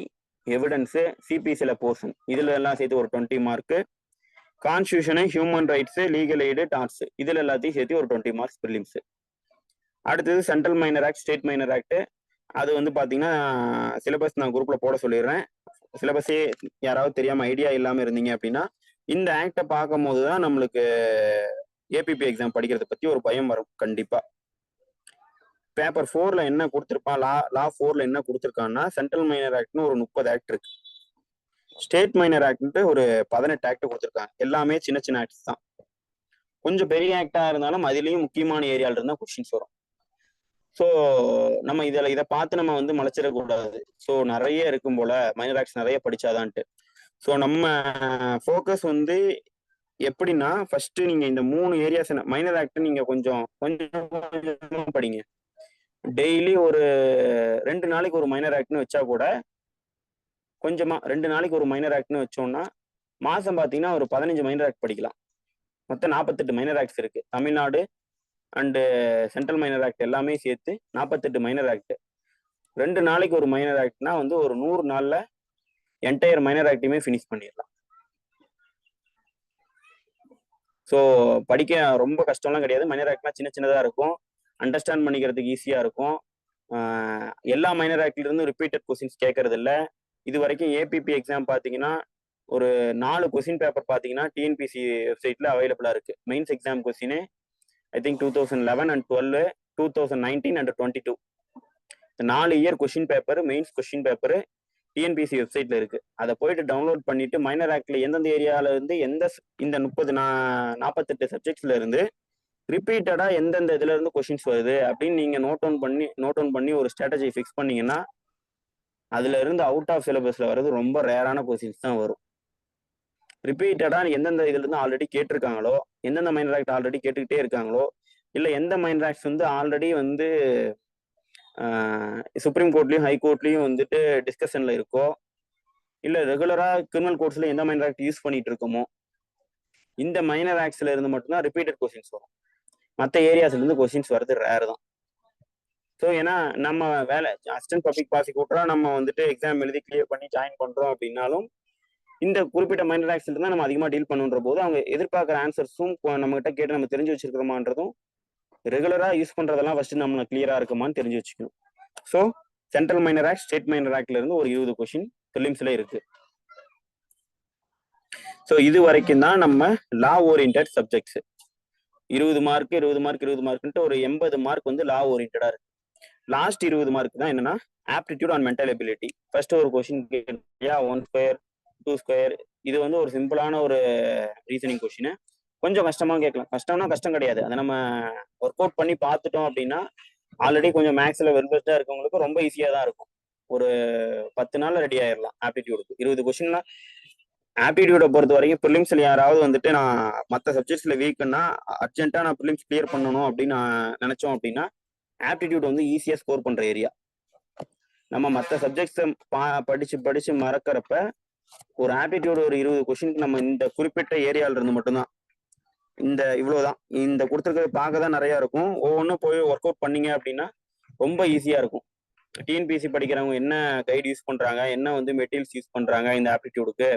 எவிடன்ஸு, சிபிசியில் போர்ஷன், இதுல எல்லாம் சேர்த்து ஒரு 20 mark. Constitution, human rights, legal aid, torts, இதுல எல்லாத்தையும் சேர்த்து ஒரு 20 மார்க்ஸ் ப்ரிலிம்ஸ். அடுத்தது central minor act, state minor act. அது வந்து பார்த்தீங்கன்னா சிலபஸ் நான் குரூப்ல போட சொல்லிடுறேன். சிலபஸே யாராவது தெரியாம ஐடியா இல்லாம இருந்தீங்க அப்படின்னா இந்த ஆக்டை பார்க்கும் போது தான் நம்மளுக்கு ஏபிபி எக்ஸாம் படிக்கிறத பத்தி ஒரு பயம் வரும் கண்டிப்பா. பேப்பர் 4ல என்ன கொடுத்துருப்பான், லா 4ல என்ன கொடுத்துருக்கான்னா சென்ட்ரல் மைனர் ஆக்ட்னு ஒரு 30 ஆக்ட் இருக்கு. ஸ்டேட் மைனர் ஆக்ட்ன்ட்டு ஒரு 18 ஆக்ட் கொடுத்துருக்காங்க. எல்லாமே சின்ன சின்ன ஆக்ட்ஸ் தான். கொஞ்சம் பெரிய ஆக்டா இருந்தாலும் அதுலயும் முக்கியமான ஏரியால இருந்தா கொஸ்டின்ஸ் வரும். ஸோ நம்ம இதை பார்த்து நம்ம வந்து மலைச்சிடக்கூடாது. ஸோ நிறைய இருக்கும் போல மைனர் ஆக்ட்ஸ் நிறைய படிச்சாதான்ட்டு. ஸோ நம்ம ஃபோக்கஸ் வந்து எப்படின்னா ஃபர்ஸ்ட் நீங்க இந்த 3 ஏரியாஸ் மைனர் ஆக்ட் நீங்க கொஞ்சம் கொஞ்சம் படிங்க. டெய்லி ஒரு 2 நாளைக்கு ஒரு மைனர் ஆக்ட்னு வச்சா கூட கொஞ்சமா 2 நாளைக்கு ஒரு மைனர் ஆக்ட்னு வச்சோம்னா மாசம் பார்த்தீங்கன்னா ஒரு 15 மைனர் ஆக்ட் படிக்கலாம். மொத்தம் 48 மைனர் ஆக்ட்ஸ் இருக்கு. Tamil Nadu and central minor act எல்லாமே சேர்த்து 48 மைனர் ஆக்ட். 2 நாளைக்கு ஒரு மைனர் ஆக்ட்னா வந்து ஒரு 100 நாள்ல என்டையர் மைனர் ஆக்டையுமே ஃபினிஷ் பண்ணிடலாம். ஸோ படிக்க ரொம்ப கஷ்டம்லாம் கிடையாது. மைனர் ஆக்ட்னா சின்ன சின்னதாக இருக்கும், அண்டர்ஸ்டாண்ட் பண்ணிக்கிறதுக்கு ஈஸியாக இருக்கும். எல்லா மைனர் ஆக்ட்ல இருந்து ரிப்பீட்டட் கொஸ்டின்ஸ் கேட்கறது இல்லை. இது வரைக்கும் ஏபிபி எக்ஸாம் பார்த்தீங்கன்னா ஒரு 4 கொஸ்டின் பேப்பர் பார்த்தீங்கன்னா டிஎன்பிசி வெப்சைட்ல அவைலபிளா இருக்கு. Mains exam question I think 2011 and 12, 2019 and 22 4 year question paper, mains question paper TNPSC வெப்சைட்ல இருக்கு. அதை போயிட்டு டவுன்லோட் பண்ணிட்டு மைனர் ஆக்ட்ல எந்தெந்த ஏரியால இருந்து இந்த 48 சப்ஜெக்ட்ஸ்ல இருந்து ரிப்பீட்டடா எந்தெந்த இதுல இருந்து கொஸ்டின்ஸ் வருது அப்படின்னு நீங்க நோட் டவுன் பண்ணி ஒரு ஸ்ட்ராட்டஜி ஃபிக்ஸ் பண்ணீங்கன்னா அதுல இருந்து அவுட் ஆஃப் சிலபஸ்ல வர்றது ரொம்ப ரேரான கொஸ்டின்ஸ் தான் வரும். ரிப்பீட்டடா எந்தெந்த இதுல இருந்து ஆல்ரெடி கேட்டிருக்காங்களோ, எந்தெந்த மைனர் ஆக்ட் ஆல்ரெடி கேட்டுக்கிட்டே இருக்காங்களோ, இல்ல எந்த மைனர் ஆக்ட்ஸ் வந்து ஆல்ரெடி வந்து சுப்ரீம் கோர்ட்லயும் ஹை கோர்ட்லயும் வந்துட்டு டிஸ்கஷன்ல இருக்கோ, இல்ல ரெகுலரா கிரிமினல் கோர்ட்ஸ்ல எந்த மைனர் ஆக்ட் யூஸ் பண்ணிட்டு இருக்கோமோ, இந்த மைனர் ஆக்ட்ஸ்ல இருந்து மட்டும்தான் ரிப்பீட்டட் கொஸ்டின்ஸ் வரும். மற்ற ஏரியாஸ்ல இருந்து கொஸ்டின்ஸ் வர்றது ரேர் தான். ஸோ ஏன்னா நம்ம வேலை அசிஸ்டன்ட் பப்ளிக் ப்ராசிக்யூட்டரா நம்ம வந்துட்டு எக்ஸாம் எழுதி கிளியர் பண்ணி ஜாயின் பண்றோம் அப்படின்னாலும் இந்த குறிப்பிட்ட மைனர் ஆக்ட்ஸ்ல தான் நம்ம அதிகமாக டீல் பண்ணுன்ற போது அவங்க எதிர்பார்க்குற ஆன்சர்ஸும் நம்ம கிட்ட கேட்டு நம்ம தெரிஞ்சு வச்சிருக்கிறோமான்றதும் ரெகுலரா யூஸ் பண்றதெல்லாம் ஃபர்ஸ்ட் நம்ம கிளியரா இருக்குமான்னு தெரிஞ்சு வச்சுக்கணும். So central minor act, state minor ஆக்ட்ல இருந்து ஒரு 20 கொஸ்டின் பிலிம்ஸ்ல இருக்கு. ஸோ இது வரைக்கும் தான் நம்ம லா ஓரியன்ட் சப்ஜெக்ட்ஸ். 20 மார்க் 20 மார்க் 20 மார்க்ன்ட்டு ஒரு 80 மார்க் வந்து லா ஓரியன்டா இருக்கு. லாஸ்ட் 20 மார்க் தான் என்னன்னா aptitude and mental ability. First ஒரு கொஸ்டின் 1 ஸ்கொயர் 2 ஸ்கொயர், இது வந்து ஒரு சிம்பிளான ஒரு ரீசனிங் கொஸ்டின். கொஞ்சம் கஷ்டமா கேட்கலாம். கஷ்டம்னா கஷ்டம் கிடையாது, அதை நம்ம ஒர்க் அவுட் பண்ணி பார்த்துட்டோம் அப்படின்னா ஆல்ரெடி கொஞ்சம் மேக்ஸ்ல வெல்பெஸ்டா இருக்கவங்களுக்கு ரொம்ப ஈஸியா தான் இருக்கும். ஒரு 10 நாள்ல ரெடி ஆயிடலாம் ஆப்டிடியூடுக்கு. 20 கொஸ்டின்லாம் ஆப்டிடியூடை பொறுத்த வரைக்கும் ப்ரிலிம்ஸ்ல யாராவது வந்துட்டு நான் மற்ற சப்ஜெக்ட்ஸ்ல வீக்குன்னா அர்ஜென்ட்டா நான் ப்ரிலிம்ஸ் கிளியர் பண்ணணும் அப்படின்னு நான் நினைச்சோம் அப்படின்னா ஆப்டிடியூட் வந்து ஈஸியா ஸ்கோர் பண்ற ஏரியா. நம்ம மற்ற சப்ஜெக்ட்ஸை படிச்சு மறக்கிறப்ப ஒரு ஆப்டிடியூட் ஒரு 20 கொஸ்டினுக்கு நம்ம இந்த குறிப்பிட்ட ஏரியால இருந்து மட்டும்தான் இவ்வளவுதான் இந்த கொடுத்துருக்கிறது பார்க்க தான் நிறைய இருக்கும். ஒவ்வொன்றும் போய் ஒர்க் அவுட் பண்ணீங்க அப்படின்னா ரொம்ப ஈஸியா இருக்கும். டிஎன்பிசி படிக்கிறவங்க என்ன கைடு யூஸ் பண்றாங்க, என்ன வந்து மெட்டீரியல்ஸ் யூஸ் பண்றாங்க இந்த ஆப்டிடியூடுக்கு.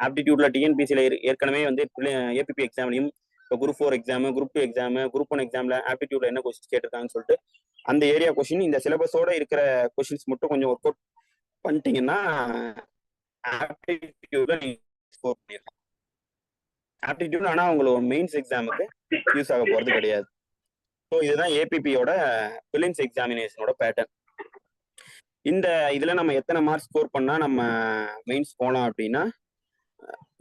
ஆப்டிடியூட்ல டிஎன்பிசியில ஏற்கனவே வந்து ஏபிபி எக்ஸாம்லையும் இப்போ group 4 exam, group 2 exam, group 1 எக்ஸாம்ல ஆப்டிடியூட்ல என்ன கொஸ்டின்ஸ் கேட்டிருக்காங்கன்னு சொல்லிட்டு அந்த ஏரியா கொஸ்டின் இந்த சிலபஸோட இருக்கிற கொஸ்டின்ஸ் மட்டும் கொஞ்சம் ஒர்க் அவுட் பண்ணிட்டீங்கன்னா ஆப்டிடியூட்ல நீங்க ஸ்கோர் பண்ணிடலாம். ஆப்டிடியூட் ஆனா உங்களுக்கு மெயின்ஸ் எக்ஸாமுக்கு யூஸ் ஆக போறது கிடையாது. ஸோ இதுதான் ஏபிபியோட பிலிம்ஸ் எக்ஸாமினேஷனோட பேட்டர்ன். இந்த இதுல நம்ம எத்தனை மார்க் ஸ்கோர் பண்ணா நம்ம மெயின்ஸ் போகலாம் அப்படின்னா,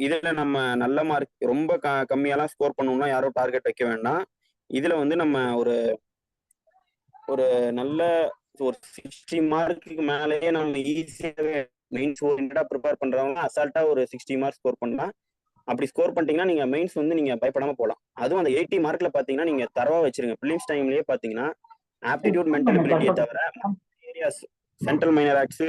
இதுல நம்ம நல்ல மார்க் ரொம்ப கம்மியாலாம் ஸ்கோர் பண்ணணும்னா யாரும் டார்கெட் வைக்க வேண்டாம். இதுல வந்து நம்ம ஒரு நல்ல ஒரு 60 மார்க்குக்கு மேலேயே நம்ம ஈஸியாகவே மெயின்ஸ் ஓரியன்டா ப்ரிப்பேர் பண்றவங்க அசால்ட்டா ஒரு 60 மார்க் ஸ்கோர் பண்ணலாம். அப்படி ஸ்கோர் பண்ணிட்டீங்கன்னா நீங்க மெயின்ஸ் வந்து நீங்க பயப்படாம போகலாம். அதுவும் அந்த 80 மார்க்ல பாத்தீங்கன்னா நீங்க தரவா வச்சிருங்க. பிலிம்ஸ் டைம்லயே பாத்தீங்கன்னா ஆப்டிடியூட் மென்டல் எபிலிட்டியை தவிர areas central minor acts,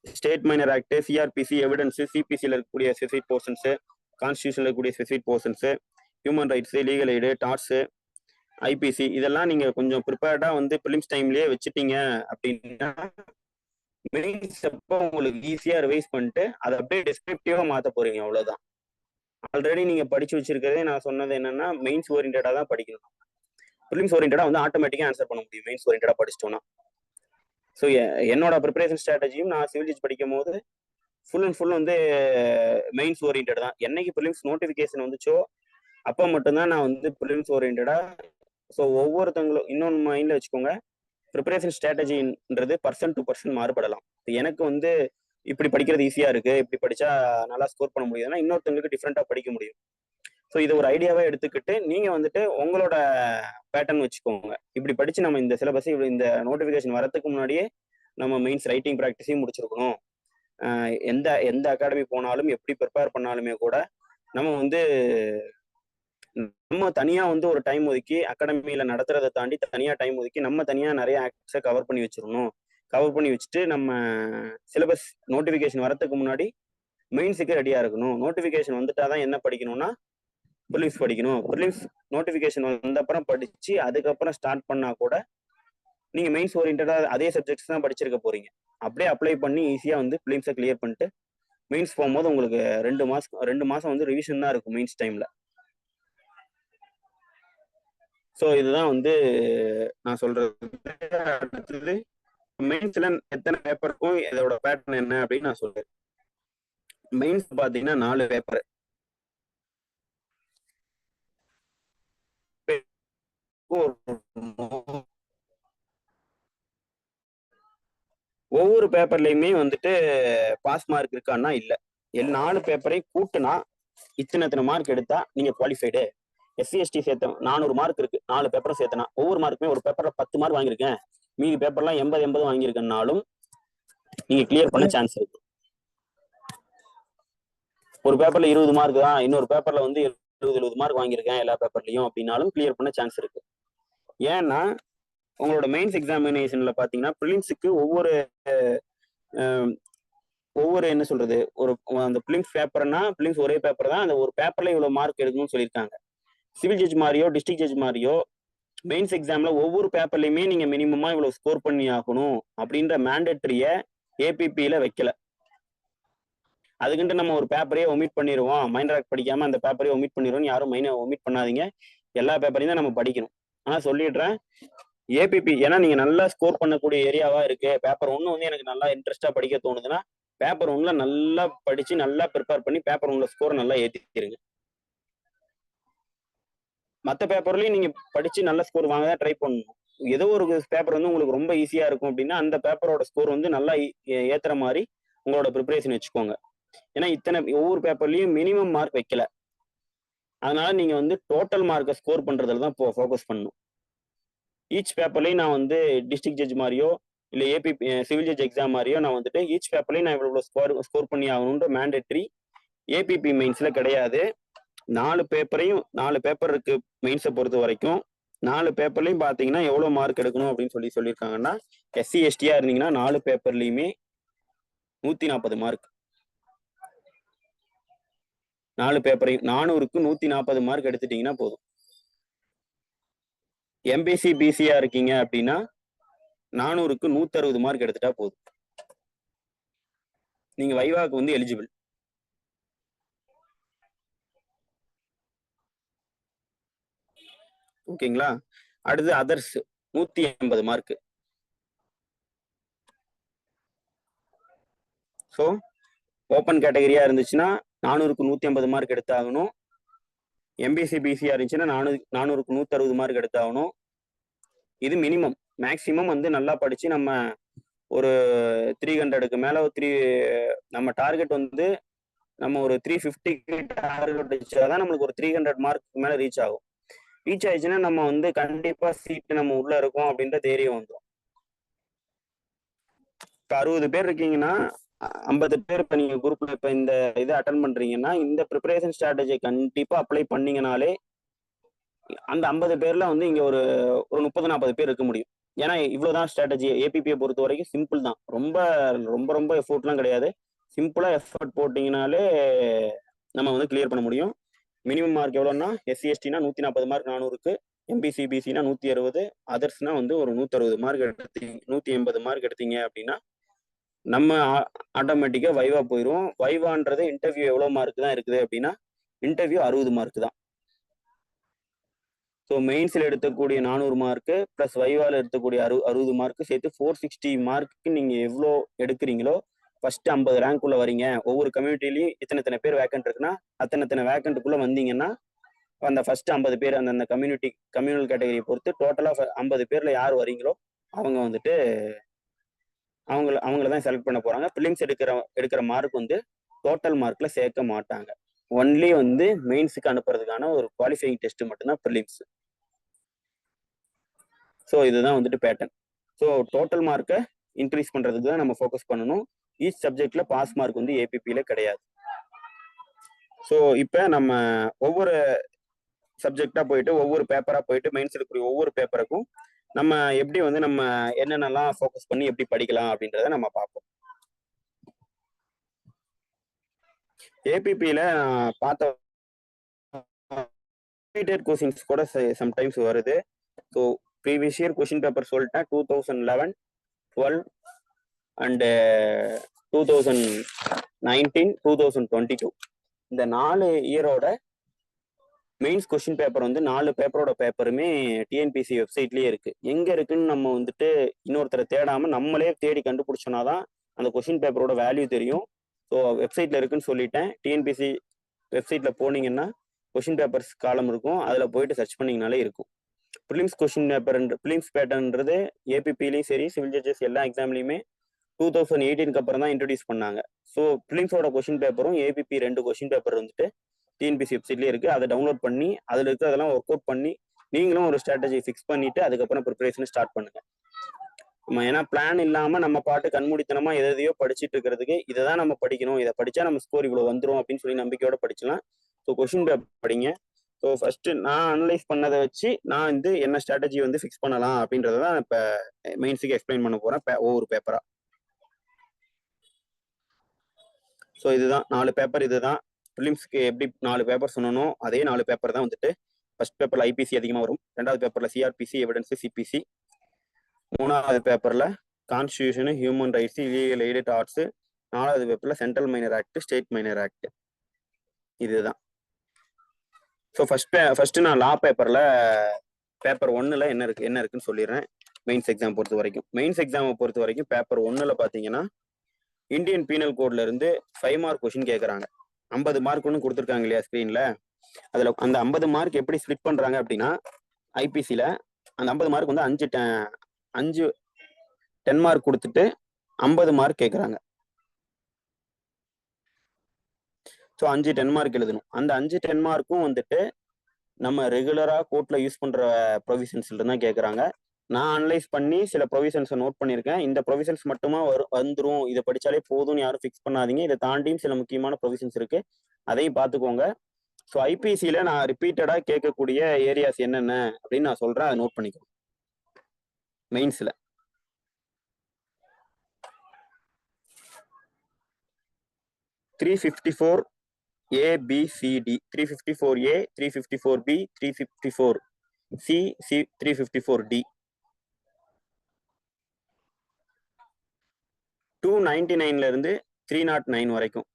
state minor act, CrPC, evidence, சிபிசியில் இருக்கக்கூடிய ஸ்பெசிஃபிக் போர்ஷன்ஸ், கான்ஸ்டியூஷன்ல இருக்கக்கூடிய specific portions, human rights, legal aid, torts, IPC, இதெல்லாம் நீங்க கொஞ்சம் ப்ரிப்பேர்டா வந்து பிலிம்ஸ் டைம்லயே வச்சுட்டீங்க அப்படின்னா மெயின்ஸ் அப்போ உங்களுக்கு ஈஸியா ரிவைஸ் பண்ணிட்டு அதை அப்படியே டெஸ்கிரிப்டிவா மாத்த போறீங்க. அவ்வளவுதான். ஆல்ரெடி நீங்க படிச்சு வச்சிருக்கிறதே நான் சொன்னது என்னன்னா மெயின்ஸ் ஓரியன்டா தான் படிக்கணும். பிலிம்ஸ் ஓரியன்டா வந்து ஆட்டோமேட்டிக்கா ஆன்சர் பண்ண முடியும் மெயின்ஸ் ஓரியன்டா படிச்சிட்டோம்னா. ஸோ என்னோட ப்ரிப்பரேஷன் ஸ்ட்ராட்டஜியும் நான் சிவில் ஜட்ஜ் படிக்கும் போது ஃபுல் அண்ட் ஃபுல் வந்து மெயின்ஸ் ஓரியன்ட் தான். என்னைக்கு பிலிம்ஸ் நோட்டிஃபிகேஷன் வந்துச்சோ அப்போ மட்டும்தான் நான் வந்து பிலிம்ஸ் ஓரியன்டா ஸோ ஒவ்வொருத்தங்களும் இன்னொன்று மைண்ட்ல வச்சுக்கோங்க, ப்ரிப்பரேஷன் ஸ்ட்ராட்டஜின்றது பர்சன் டு பர்சன் மாறுபடலாம். எனக்கு வந்து இப்படி படிக்கிறது ஈஸியா இருக்கு, இப்படி படிச்சா நல்லா ஸ்கோர் பண்ண முடியுதுன்னா இன்னொருத்தவங்களுக்கு டிஃப்ரெண்டா படிக்க முடியும். ஸோ இது ஒரு ஐடியாவா எடுத்துக்கிட்டு நீங்க வந்துட்டு உங்களோட பேட்டர்ன் வச்சுக்கோங்க. இப்படி படிச்சு நம்ம இந்த சிலபஸ் இந்த நோட்டிபிகேஷன் வரதுக்கு முன்னாடியே நம்ம மெயின்ஸ் ரைட்டிங் ப்ராக்டிஸையும் முடிச்சிருக்கணும். எந்த எந்த அகாடமி போனாலும் எப்படி ப்ரிப்பேர் பண்ணாலுமே கூட நம்ம வந்து நம்ம தனியா வந்து ஒரு டைம் ஒதுக்கி அகாடமியில நடத்துறதை தாண்டி தனியா டைம் ஒதுக்கி நம்ம தனியா நிறைய ஆக்ட்ஸை கவர் பண்ணி வச்சிடணும். கவர் பண்ணி வச்சுட்டு நம்ம சிலபஸ் நோட்டிபிகேஷன் வரதுக்கு முன்னாடி மெயின்ஸுக்கு ரெடியா இருக்கணும். நோட்டிபிகேஷன் வந்துட்டாதான் என்ன படிக்கணும்னா ப்ரிலிம்ஸ் படிக்கணும். ப்ரிலிம்ஸ் நோட்டிபிகேஷன் வந்த அப்புறம் படிச்சு அதுக்கப்புறம் ஸ்டார்ட் பண்ணா கூட நீங்க மெயின்ஸ் ஓரியன்டா அதே சப்ஜெக்ட்ஸ் தான் படிச்சிருக்க போறீங்க. அப்படியே அப்ளை பண்ணி ஈஸியா வந்து ப்ரிலிம்ஸை கிளியர் பண்ணிட்டு மெயின்ஸ் போகும்போது உங்களுக்கு 2 மாசம் வந்து ரிவிஷன் தான் இருக்கும் மெயின்ஸ் டைம்ல. ஸோ இதுதான் வந்து நான் சொல்றது. அடுத்தது மெயின்ஸ்ல எத்தனை பேப்பர் இருக்கும், இதோட பேட்டர்ன் என்ன அப்படின்னு நான் சொல்றேன். மெயின்ஸ் பாத்தீங்கன்னா 4 பேப்பர். ஒவ்வொரு பேப்பர்லயுமே வந்துட்டு பாஸ் மார்க் இருக்கான்னா இல்ல. 4 பேப்பரையும் கூட்டுனா இத்தனை மார்க் எடுத்தா நீங்க குவாலிஃபைடு. எஸ்சி எஸ்டி சேர்த்த 400 மார்க் இருக்கு, 4 பேப்பரும் சேர்த்தனா ஒவ்வொரு மார்க்குமே ஒரு பேப்பர்ல 10 மார்க் வாங்கியிருக்கேன், மீதி பேப்பர்லாம் 80 வாங்கியிருக்கனாலும் நீங்க கிளியர் பண்ண சான்ஸ் இருக்கு. ஒரு பேப்பர்ல 20 மார்க் தான், இன்னொரு பேப்பர்ல வந்து 70 மார்க் வாங்கியிருக்கேன் எல்லா பேப்பர்லயும் அப்படின்னாலும் கிளியர் பண்ண சான்ஸ் இருக்கு. ஏன்னா உங்களோட மெயின்ஸ் எக்ஸாமினேஷன்ல பாத்தீங்கன்னா ப்ரிலிம்ஸுக்கு ஒவ்வொரு என்ன சொல்றது, ஒரு அந்த ப்ரிலிம்ஸ் பேப்பர்னா ப்ரிலிம்ஸ் ஒரே பேப்பர் தான், அந்த ஒரு பேப்பர்ல இவ்வளவு மார்க் எடுக்கணும்னு சொல்லியிருக்காங்க. சிவில் ஜட்ஜ் மாதிரியோ டிஸ்ட்ரிக்ட் ஜட்ஜ் மாதிரியோ மெயின்ஸ் எக்ஸாம்ல ஒவ்வொரு பேப்பர்லயுமே நீங்க மினிமமா இவ்வளவு ஸ்கோர் பண்ணி ஆகணும் அப்படின்ற மேண்டேட்டரிய ஏபிபியில வைக்கல. அதுக்குன்ட்டு நம்ம ஒரு பேப்பரையே ஒமிட் பண்ணிடுவோம், மைண்ட் ராக் படிக்காம அந்த பேப்பரையே ஒமிட் பண்ணிடுவோம், யாரும் மைனை ஒமிட் பண்ணாதீங்க, எல்லா பேப்பரையும் தான் நம்ம படிக்கணும். ஆனா சொல்லிடுறேன், ஏபிபி ஏன்னா நீங்க நல்லா ஸ்கோர் பண்ணக்கூடிய ஏரியாவா இருக்கு, பேப்பர் 1 வந்து எனக்கு நல்லா இன்ட்ரெஸ்டா படிக்க தோணுதுன்னா பேப்பர் 1ல நல்லா படிச்சு நல்லா ப்ரிப்பேர் பண்ணி பேப்பர் 1ல ஸ்கோர் நல்லா ஏற்றிக்கிறீங்க. மற்ற பேப்பர்லயும் நீங்க படிச்சு நல்ல ஸ்கோர் வாங்க தான் ட்ரை பண்ணணும். ஏதோ ஒரு பேப்பர் வந்து உங்களுக்கு ரொம்ப ஈஸியா இருக்கும் அப்படின்னா அந்த பேப்பரோட ஸ்கோர் வந்து நல்லா ஏத்துற மாதிரி உங்களோட ப்ரிப்பரேஷன் வச்சுக்கோங்க. ஏன்னா ஒவ்வொரு பேப்பர்லயும் மினிமம் மார்க் வைக்கல, அதனால நீங்க வந்து டோட்டல் மார்க்கை ஸ்கோர் பண்றதுல தான் ஃபோக்கஸ் பண்ணணும். ஈச் பேப்பர்லயும் நான் வந்து டிஸ்ட்ரிக்ட் ஜட்ஜ் மாதிரியோ இல்ல ஏபி சிவில் ஜட்ஜ் எக்ஸாம் மாதிரியோ நான் வந்துட்டு ஈச் பேப்பர்லயும் நான் இவ்வளவு ஸ்கோர் பண்ணி ஆகணுன்ற மேண்டேட்டரி ஏபிபி மெயின்ஸ்ல கிடையாது. 4 பேப்பர் இருக்கு மெயின்ஸை பொறுத்த வரைக்கும். 4 பேப்பர்லயும் பாத்தீங்கன்னா எவ்வளவு மார்க் எடுக்கணும் அப்படின்னு சொல்லியிருக்காங்கன்னா எஸ்சி எஸ்டியா இருந்தீங்கன்னா 4 பேப்பர்லயுமே 140 மார்க். 4 பேப்பரையும் 400க்கு 140 மார்க் எடுத்துட்டீங்கன்னா போதும். எம்பிசி பிசியா இருக்கீங்க அப்படின்னா 400க்கு 160 மார்க் எடுத்துட்டா போதும், நீங்க வைவாக்கு வந்து எலிஜிபிள். ஓகேங்களா? அடுத்து அதர்ஸ் 180 மார்க். ஸோ ஓப்பன் கேட்டகரியா இருந்துச்சுன்னா 400க்கு 150 மார்க் எடுத்தாகணும். எம்பிசி பிசியா இருந்துச்சுன்னா 400க்கு 160 மார்க் எடுத்தாகணும். இது மினிமம். மேக்சிமம் வந்து நல்லா படிச்சு நம்ம ஒரு 300க்கு மேல நம்ம டார்கெட் வந்து நம்ம ஒரு 350க்கு டார்கெட் வச்சாதான் நம்மளுக்கு ஒரு 300 மார்க்கு மேல ரீச் ஆகும். ரீச் ஆயிடுச்சுன்னா நம்ம வந்து கண்டிப்பா சீட்டு நம்ம உள்ள இருக்கோம் அப்படின்ற தைரியம் வந்துடும். இப்போ 60 பேர் இருக்கீங்கன்னா 50 பேர் இப்ப நீங்க குரூப்ல இப்ப இந்த இதை அட்டன் பண்றீங்கன்னா இந்த ப்ரிப்பரேஷன் ஸ்ட்ராட்டஜி கண்டிப்பா அப்ளை பண்ணீங்கனாலே அந்த 50 பேர்ல வந்து இங்க ஒரு 30-40 பேர் இருக்க முடியும். ஏன்னா இவ்வளவுதான் ஸ்ட்ராட்டஜி. ஏபிபியை பொறுத்த வரைக்கும் சிம்பிள் தான், ரொம்ப ரொம்ப ரொம்ப எஃபோர்ட்லாம் கிடையாது. சிம்பிளா எஃபர்ட் போட்டீங்கனாலே நம்ம வந்து கிளியர் பண்ண முடியும். மினிமம் மார்க் எவ்வளோன்னா எஸ்சி எஸ்டினா 140 மார்க் 400க்கு, எம்பிசி பிசினா 160, அதர்ஸ்னா வந்து ஒரு 160 மார்க் எடுத்தீங்க, 180 மார்க் எடுத்தீங்க அப்படின்னா நம்ம ஆட்டோமேட்டிக்கா வைவா போயிடும். வைவான்றது இன்டர்வியூ எவ்வளவு மார்க் தான் இருக்குது அப்படின்னா இன்டர்வியூ 60 மார்க் தான். ஸோ மெயின்ஸ்ல எடுக்கக்கூடிய 400 மார்க்கு பிளஸ் வைவால எடுக்கக்கூடிய 60 மார்க்கு சேர்த்து 460 மார்க்கு நீங்க எவ்வளோ எடுக்கிறீங்களோ ஃபர்ஸ்ட் 50 ரேங்க்குள்ள வரீங்க. ஒவ்வொரு கம்யூனிட்டிலையும் இத்தனை பேர் வேக்கன்ட் இருக்குன்னா அத்தனை வேக்கண்ட்டுக்குள்ள வந்தீங்கன்னா அந்த ஃபர்ஸ்ட் 50 பேர் அந்த கம்யூனல் கேட்டகரியை பொறுத்து டோட்டலா 50 பேர்ல யார் வரீங்களோ அவங்க வந்துட்டு அவங்கள தான் செலக்ட் பண்ண போறாங்க. ப்ரிலிம்ஸ் எடுக்கிற மார்க் வந்து டோட்டல் மார்க்ல சேர்க்க மாட்டாங்க. ஒன்லி வந்து மெயின்ஸுக்கு அனுப்புறதுக்கான ஒரு குவாலிஃபைங் டெஸ்ட் மட்டும்தான் ப்ரிலிம்ஸ். ஸோ இதுதான் வந்துட்டு பேட்டர்ன். ஸோ டோட்டல் மார்க்கை இன்க்ரீஸ் பண்றதுக்கு தான் நம்ம ஃபோக்கஸ் பண்ணணும். ஈச் சப்ஜெக்ட்ல பாஸ் மார்க் வந்து ஏபிபியில கிடையாது. ஸோ இப்போ நம்ம ஒவ்வொரு சப்ஜெக்டா போயிட்டு ஒவ்வொரு பேப்பரா போயிட்டு மெயின்ஸ் இருக்கக்கூடிய ஒவ்வொரு பேப்பருக்கும் நம்ம எப்படி வந்து நம்ம என்னென்னலாம் ஃபோக்கஸ் பண்ணி எப்படி படிக்கலாம் அப்படின்றத நம்ம பார்ப்போம். ஏபிபியில பார்த்த கொஸ்டின்ஸ் கூட சம்டைம்ஸ் வருது. So previous year question paper சொல்லிட்டேன். 2011, 12 அண்ட் 2019, 2022 இந்த 4 இயரோட மெயின்ஸ் கொஸ்டின் பேப்பர் வந்து 4 பேப்பரோட பேப்பருமே டிஎன்பிசி வெப்சைட்லயே இருக்கு. எங்க இருக்குன்னு நம்ம வந்துட்டு இன்னொருத்தரை தேடாம நம்மளே தேடி கண்டுபிடிச்சோன்னா தான் அந்த கொஸ்டின் பேப்பரோட வேல்யூ தெரியும். ஸோ வெப்சைட்ல இருக்குன்னு சொல்லிட்டேன். டிஎன்பிசி வெப்சைட்ல போனீங்கன்னா கொஸ்டின் பேப்பர்ஸ் காலம் இருக்கும், அதுல போயிட்டு சர்ச் பண்ணீங்கனாலே இருக்கும். ப்ரிலிம்ஸ் கொஸ்டின் பேப்பர் ப்ரிலிம்ஸ் பேட்டர்ன்றது ஏபிபிலையும் சரி சிவில் ஜட்ஜஸ் எல்லா எக்ஸாம்லையுமே 2018 அப்புறம் தான் இன்ட்ரடியூஸ் பண்ணாங்க. ஸோ ப்ரிலிம்ஸோட கொஸ்டின் பேப்பரும் ஏபிபி 2 கொஸ்டின் பேப்பர் வந்துட்டு டிஎன்பிசி வெப்சைட்லேயே இருக்கு. அதை டவுன்லோட் பண்ணி அதில் இருக்க அதெல்லாம் ஒர்க் அவுட் பண்ணி நீங்களும் ஒரு ஸ்ட்ராட்டஜி ஃபிக்ஸ் பண்ணிட்டு அதுக்கப்புறம் ப்ரிப்பரேஷனை ஸ்டார்ட் பண்ணுங்க. நம்ம ஏன்னா பிளான் இல்லாம நம்ம பாட்டு கண்மூடித்தனமா எதையோ படிச்சுட்டு இருக்கிறதுக்கு இதை தான் நம்ம படிக்கணும், இதை படிச்சா நம்ம ஸ்கோர் இவ்வளவு வந்துடும் அப்படின்னு சொல்லி நம்பிக்கையோட படிச்சலாம். ஸோ கொஸ்டின் பேப்பர் படிங்க. ஸோ ஃபர்ஸ்ட் நான் அனலைஸ் பண்ணதை வச்சு நான் வந்து என்ன ஸ்ட்ராட்டஜி வந்து ஃபிக்ஸ் பண்ணலாம் அப்படின்றத தான் இப்போ மெயின்ஸுக்கு எக்ஸ்பிளைன் பண்ண போறேன் ஒவ்வொரு பேப்பரா. ஸோ இதுதான் 4 பேப்பர். இதுதான் ப்ரிலிம்ஸ்க்கு எப்படி 4 பேப்பர் சொன்னோம் அதே 4 பேப்பர் தான் வந்துட்டு. ஃபர்ஸ்ட் பேப்பர்ல ஐபிசி அதிகமாக வரும், 2வது பேப்பர்ல சிஆர்பிசி, எவிடன்ஸ், சிபிசி, 3வது பேப்பர்ல constitution, human rights, legal aid torts, 4வது பேப்பர்ல central minor act, state minor act. இதுதான். ஸோ ஃபர்ஸ்ட் நான் லா பேப்பர்ல பேப்பர் 1ல என்ன இருக்குன்னு சொல்லிடுறேன். மெயின்ஸ் எக்ஸாம் பொறுத்த வரைக்கும் பேப்பர் 1ல பாத்தீங்கன்னா இந்தியன் பீனல் கோட்ல இருந்து 5 மார்க் கொஸ்டின் கேட்கறாங்க. 50 மார்க் ஒன்று கொடுத்துருக்காங்க இல்லையா ஸ்கிரீன்ல. அதுல அந்த 50 மார்க் எப்படி ஸ்பிளிட் பண்றாங்க அப்படின்னா ஐபிசியில அந்த 50 மார்க் வந்து 10 மார்க் கொடுத்துட்டு 50 மார்க் கேட்கறாங்க. ஸோ 5 10 மார்க் எழுதணும். அந்த 5 10 மார்க்கும் வந்துட்டு நம்ம ரெகுலரா கோர்ட்ல யூஸ் பண்ற ப்ரொவிஷன்ஸ்ல தான் கேட்கறாங்க. நான் அனலைஸ் பண்ணி சில ப்ரொவிஷன்ஸை நோட் பண்ணியிருக்கேன். இந்த ப்ரொவிஷன்ஸ் மட்டுமா வந்துடும், இதை படிச்சாலே போதும்னு யாரும் ஃபிக்ஸ் பண்ணாதீங்க. இதை தாண்டியும் சில முக்கியமான ப்ரொவிஷன்ஸ் இருக்கு, அதையும் பார்த்துக்கோங்க. ஸோ ஐபிசியில நான் ரிப்பீட்டடா கேட்கக்கூடிய ஏரியாஸ் என்னென்ன அப்படின்னு நான் சொல்றேன், அதை நோட் பண்ணிக்கோங்க. மெயின்ஸ்ல 354 ABCD, 354A, 354B, 354C, 354D, 299ல இருந்து 309 வரைக்கும்